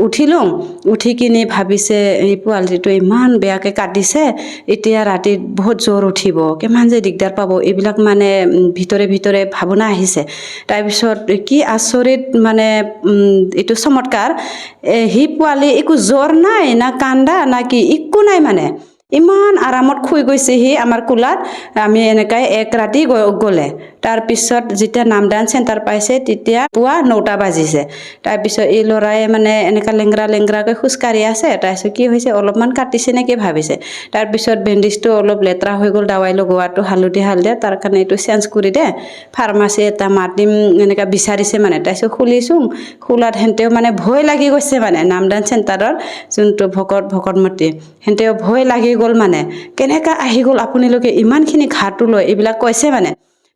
Speaker 8: উঠি কিনে ভাবিছে এই পোৱালিটো ইমান বেয়াকৈ কাটিছে, এতিয়া ৰাতিত বহুত জ্বৰ উঠিব, কিমান যে দিগদাৰ পাব, এইবিলাক মানে ভিতৰে ভাৱনা আহিছে। তাৰপিছত কি আচৰিত মানে এইটো চমৎকাৰ, সি পোৱালি একো জ্বৰ নাই, না কান্দা না কি, একো নাই, মানে ইমান আৰামত শুই গৈছে সি আমাৰ কোলাত। আমি এনেকাই এক ৰাতি গ'লে। তাৰপিছত যেতিয়া নামদান চেণ্টাৰ পাইছে, তেতিয়া পুৱা 9টা বাজিছে। তাৰপিছত এই ল'ৰাই মানে এনেকা লেংৰাকৈ খোজকাঢ়ি আছে। তাৰপিছত কি হৈছে, অলপমান কাটিছে নেকি ভাবিছে। তাৰপিছত বেণ্ডেজটো অলপ লেতেৰা হৈ গ'ল, দাৱাই লগোৱাটো হালধীয়া, তাৰ কাৰণে এইটো চেঞ্জ কৰি দে, ফাৰ্মাচী এটা মাতিম, এনেকা বিচাৰিছে মানে। তাৰপিছত খোলাত সেহেঁতেও মানে ভয় লাগি গৈছে, মানে নামদান চেণ্টাৰৰ যোনটো ভকতমতী, সেহেঁতেও ভয় লাগি গ'ল, মানে কেনেকা আহি গ'ল আপোনালোকে ইমানখিনি ঘাটো লৈ, এইবিলাক কৈছে মানে।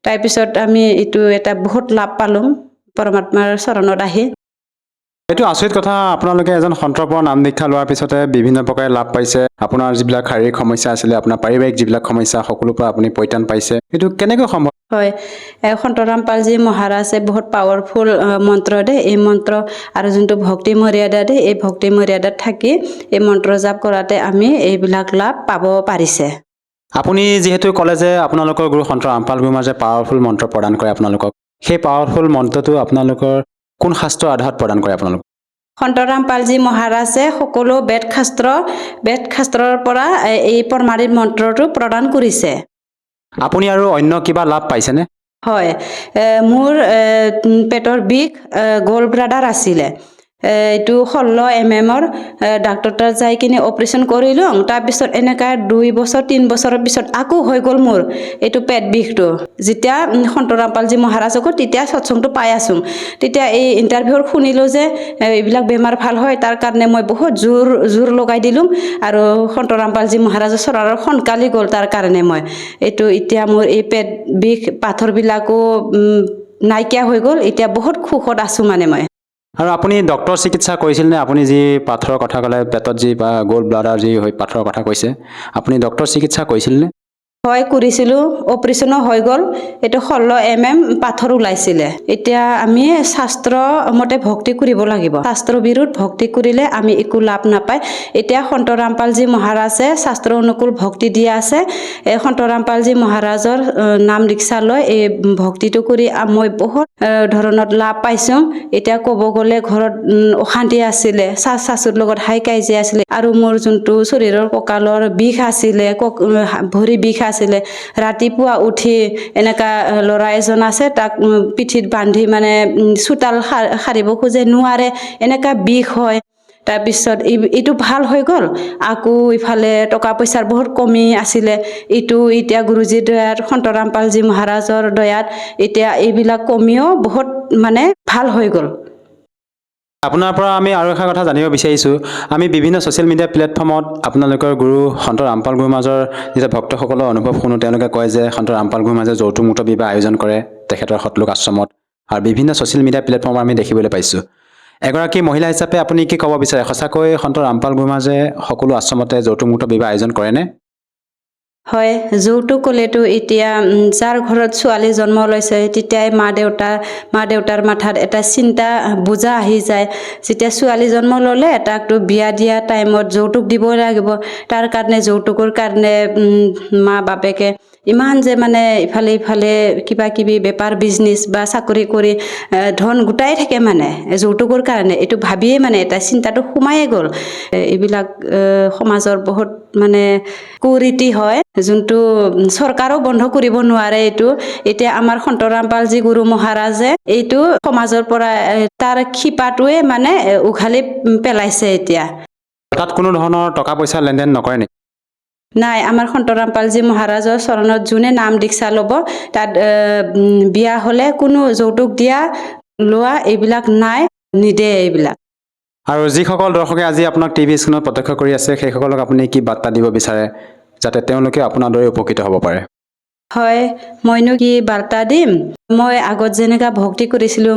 Speaker 8: তাৰপিছত আমি এইটো এটা বহুত লাভ পালোঁ পৰমাত্মাৰ চৰণত আহি।
Speaker 7: এইটো আচৰিত কথা, আপোনালোকে এজন সন্তৰ পৰা নাম দীক্ষা লোৱাৰ পিছতে বিভিন্ন প্ৰকাৰে লাভ পাইছে। আপোনাৰ যিবিলাক শাৰীৰিক সমস্যা আছিলে, আপোনাৰ পাৰিবাৰিক যিবিলাক সমস্যা, সকলোৰ পৰা আপুনি পৰিত্ৰাণ পাইছে। এইটো কেনেকৈ সম্ভৱ?
Speaker 8: হয়, সন্ত ৰামপালজী মহাৰাজে বহুত পাৱাৰফুল মন্ত্ৰ দে, এই মন্ত্ৰ আৰু যোনটো ভক্তি মৰ্যাদা দে, এই ভক্তি মৰ্যাদাত থাকি এই মন্ত্ৰ জাপ কৰাতে আমি এইবিলাক লাভ পাব পাৰিছে।
Speaker 7: আপুনি যিহেতু ক'লে যে আপোনালোকৰ গুৰু সন্ত ৰামপাল গুৰুমহাৰাজে পাৱাৰফুল মন্ত্ৰ প্ৰদান কৰে আপোনালোকক, সেই পাৱাৰফুল মন্ত্ৰটো আপোনালোকৰ কোন শাস্ত্ৰৰ আধাৰত প্ৰদান কৰে আপোনালোকক?
Speaker 8: সন্ত ৰামপালজী মহাৰাজে সকলো বেদ শাস্ত্ৰৰ পৰা এই প্ৰমাণিত মন্ত্ৰটো প্ৰদান কৰিছে।
Speaker 7: আপুনি আৰু অন্য কিবা লাভ পাইছেনে?
Speaker 8: হয়, মোৰ পেটৰ বিষ গ'ল্ড ব্লাডাৰ আছিলে। এইটো 16 mm ডাক্তৰ তাত যাই কিনে অপাৰেশ্যন কৰিলোঁ। তাৰপিছত এনেকৈ 2 বছৰ 3 বছৰৰ পিছত আকৌ হৈ গ'ল মোৰ এইটো পেট বিষটো। যেতিয়া সন্ত ৰামপালজী মহাৰাজকো তেতিয়া সৎসংটো পাই আছোঁ, তেতিয়া এই ইণ্টাৰভিউৰ শুনিলোঁ যে এইবিলাক বেমাৰ ভাল হয়, তাৰ কাৰণে মই বহুত জোৰ লগাই দিলোঁ আৰু সন্ত ৰামপালজী মহাৰাজৰ চৰণৰ সোনকালে গ'ল। তাৰ কাৰণে মই এইটো এতিয়া মোৰ এই পেট বিষ পাথৰবিলাকো নাইকিয়া হৈ গ'ল। এতিয়া বহুত সুখত আছোঁ মানে মই।
Speaker 7: আৰু আপুনি ডক্টৰ চিকিৎসা কৰিছিল নে? আপুনি যি পাথৰৰ কথা ক'লে, পেটত যি বা গ'ল্ড ব্লাডাৰ যি পাথৰৰ কথা কৈছে, আপুনি ডক্টৰ চিকিৎসা কৰিছিল নে?
Speaker 8: হয়, কৰিছিলোঁ। অপাৰেশ্যনো হৈ গ'ল। এইটো 16 mm পাথৰ ওলাইছিলে। এতিয়া আমি শাস্ত্ৰ মতে ভক্তি কৰিব লাগিব। শাস্ত্ৰৰ বিৰুদ্ধ ভক্তি কৰিলে আমি একো লাভ নাপায়। এতিয়া সন্ত ৰামপালজী মহাৰাজে শাস্ত্ৰ অনুকূল ভক্তি দিয়া আছে। এই সন্ত ৰামপালজী মহাৰাজৰ নাম দীক্ষা লৈ এই ভক্তিটো কৰি মই বহুত ধৰণত লাভ পাইছোঁ। এতিয়া ক'ব গ'লে ঘৰত অশান্তি আছিলে, শাশুৰ লগত হাই কাজিয়া আছিলে, আৰু মোৰ যোনটো শৰীৰৰ কঁকালৰ বিষ আছিলে, ভৰি বিষ আছিলে, ৰাতিপুৱা উঠি এনেকা ল'ৰা এজন আছে, তাক পিঠিত বান্ধি মানে চোতাল সাৰিব খোজে, নোৱাৰে, এনেকা বিষ হয়। তাৰপিছত এইটো ভাল হৈ গ'ল। আকৌ ইফালে টকা পইচাৰ বহুত কমি আছিলে, এইটো এতিয়া গুৰুজীৰ দয়াত, সন্ত ৰামপালজী মহাৰাজৰ দয়াত এতিয়া এইবিলাক কমিও বহুত মানে ভাল হৈ গ'ল।
Speaker 7: আপোনাৰ পৰা আমি আৰু এটা কথা জানিব বিচাৰিছোঁ। আমি বিভিন্ন ছ'চিয়েল মিডিয়া প্লেটফৰ্মত আপোনালোকৰ গুৰু সন্ত ৰামপাল গুৰু মাজৰ যেতিয়া ভক্তসকলৰ অনুভৱ শুনো, তেওঁলোকে কয় যে সন্ত ৰামপাল গুৰু মাজে যৌতুকমুক্ত বিবাহ আয়োজন কৰে তেখেতৰ সতলোক আশ্ৰমত, আৰু বিভিন্ন ছ'চিয়েল মিডিয়া প্লেটফৰ্মত আমি দেখিবলৈ পাইছোঁ। এগৰাকী মহিলা হিচাপে আপুনি কি ক'ব বিচাৰে? সঁচাকৈ সন্ত ৰামপাল গুৰু মাজে সকলো আশ্ৰমতে যৌতুকমুক্ত বিবাহ আয়োজন কৰেনে?
Speaker 8: হয়, যৌতুক ক'লেতো এতিয়া যাৰ ঘৰত ছোৱালী জন্ম লৈছে তেতিয়াই মা দেউতাৰ মাথাত এটা চিন্তা বোজা আহি যায়। যেতিয়া ছোৱালী জন্ম ল'লে তাকতো বিয়া দিয়া টাইমত যৌতুক দিব লাগিব। তাৰ কাৰণে যৌতুকৰ কাৰণে মা বাপেকে ইমান যে মানে ইফালে কিবা কিবি বেপাৰ বিজনেছ বা চাকৰি কৰি ধন গোটাই থাকে মানে যৌতুকৰ কাৰণে। এইটো ভাবিয়ে মানে এটা চিন্তাটো সোমায়ে গ'ল। এইবিলাক সমাজৰ বহুত মানে কুৰীতি হয়, যোনটো চৰকাৰো বন্ধ কৰিব নোৱাৰে এইটো। এতিয়া আমাৰ সন্ত ৰামপালজী গুৰু মহাৰাজে এইটো সমাজৰ পৰা তাৰ শিপাটোৱে মানে উঘালি পেলাইছে এতিয়া।
Speaker 7: তাত কোনো ধৰণৰ টকা পইচা লেনদেন নকৰে নেকি?
Speaker 8: নাই, আমাৰ সন্ত ৰামপালজী মহাৰাজৰ চৰণত যোনে নাম দীক্ষা ল'ব তাত বিয়া হ'লে কোনো যৌতুক লোৱা এইবিলাক নাই, নিদিয়ে এইবিলাক।
Speaker 7: আৰু যিসকল দৰ্শকে আজি আপোনাক টিভি স্ক্ৰীণত প্ৰত্যক্ষ কৰি আছে, সেইসকলক আপুনি কি বাৰ্তা দিব বিচাৰে যাতে তেওঁলোকে আপোনাৰ দৰে উপকৃত হ'ব পাৰে?
Speaker 8: হয়, মইনো কি বাৰ্তা দিম? মই আগত যেনেকা ভক্তি কৰিছিলোঁ,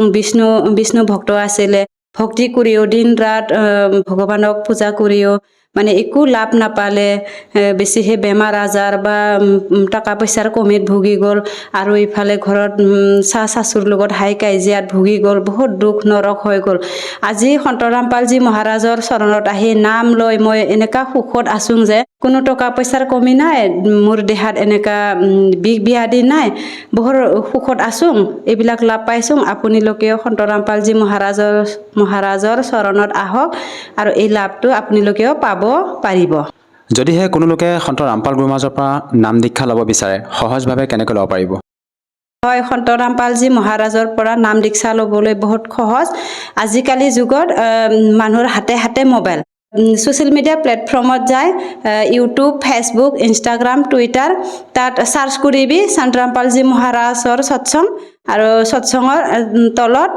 Speaker 8: বিষ্ণু ভক্ত আছিলে, ভক্তি কৰিও দিন ৰাত ভগৱানক পূজা কৰিও মানে একো লাভ নাপালে, বেছিহে বেমাৰ আজাৰ বা টকা পইচাৰ কমিত ভুগি গ'ল, আৰু ইফালে ঘৰত শাশুৰ লগত হাই কাজিয়াত ভুগি গ'ল, বহুত দুখ নৰক হৈ গ'ল। আজি সন্ত ৰামপালজী মহাৰাজৰ চৰণত আহি নাম লৈ মই এনেকা সুখত আছোঁ যে কোনো টকা পইচাৰ কমি নাই, মোৰ দেহাত এনেকা বিষ ব্যাধি নাই, বহুত সুখত আছোঁ, এইবিলাক লাভ পাইছোঁ। আপোনালোকেও সন্ত ৰামপালজী মহাৰাজৰ চৰণত আহক আৰু এই লাভটো আপোনালোকেও পাব পাৰিব।
Speaker 7: যদিহে কোনো লোকে সন্ত ৰামপাল গুৰু মাজৰ পৰা নাম দীক্ষা ল'ব বিচাৰে, সহজভাৱে কেনেকৈ ল'ব পাৰিব?
Speaker 8: হয়, সন্ত ৰামপালজী মহাৰাজৰ পৰা নাম দীক্ষা ল'বলৈ বহুত সহজ। আজিকালি যুগত মানুহৰ হাতে হাতে মোবাইল, ছ'চিয়েল মিডিয়া প্লেটফৰ্মত যায়, ইউটিউব, ফেচবুক, ইনষ্টাগ্ৰাম, টুইটাৰ, তাত চাৰ্চ কৰিবি সন্ত ৰামপালজী মহাৰাজৰ সৎসং, আৰু সৎসঙৰ তলত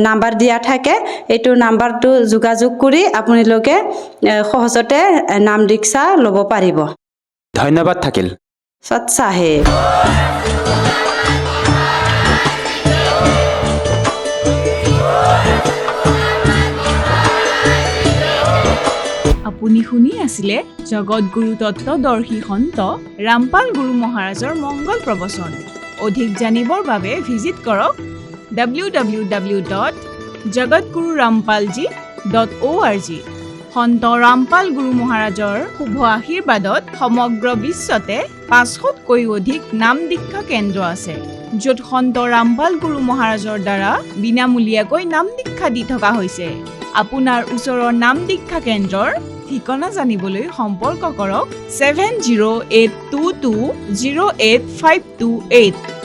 Speaker 8: নাম্বাৰ দিয়া থাকে। এইটো নাম্বাৰটো যোগাযোগ কৰি আপোনালোকে সহজতে নাম দীক্ষা ল'ব পাৰিব।
Speaker 7: ধন্যবাদ থাকিল।
Speaker 8: সৎ চাহেব।
Speaker 9: আপুনি শুনি আছিলে জগতগুৰু তত্ত্বদৰ্শী সন্ত ৰামপাল গুৰু মহাৰাজৰ মংগল প্ৰবচন। অধিক জানিবৰ বাবে ভিজিট কৰক www.jagatgururampalji.org। সন্ত ৰামপাল গুৰু মহাৰাজৰ শুভ আশীৰ্বাদত সমগ্ৰ বিশ্বতে 500তকৈ অধিক নাম দীক্ষা কেন্দ্ৰ আছে, য'ত সন্ত ৰামপাল গুৰু মহাৰাজৰ দ্বাৰা বিনামূলীয়াকৈ নাম দীক্ষা দি থকা হৈছে। আপোনাৰ ওচৰৰ নাম দীক্ষা কেন্দ্ৰৰ ঠিকনা জানিবলৈ সম্পৰ্ক কৰক 7082208528।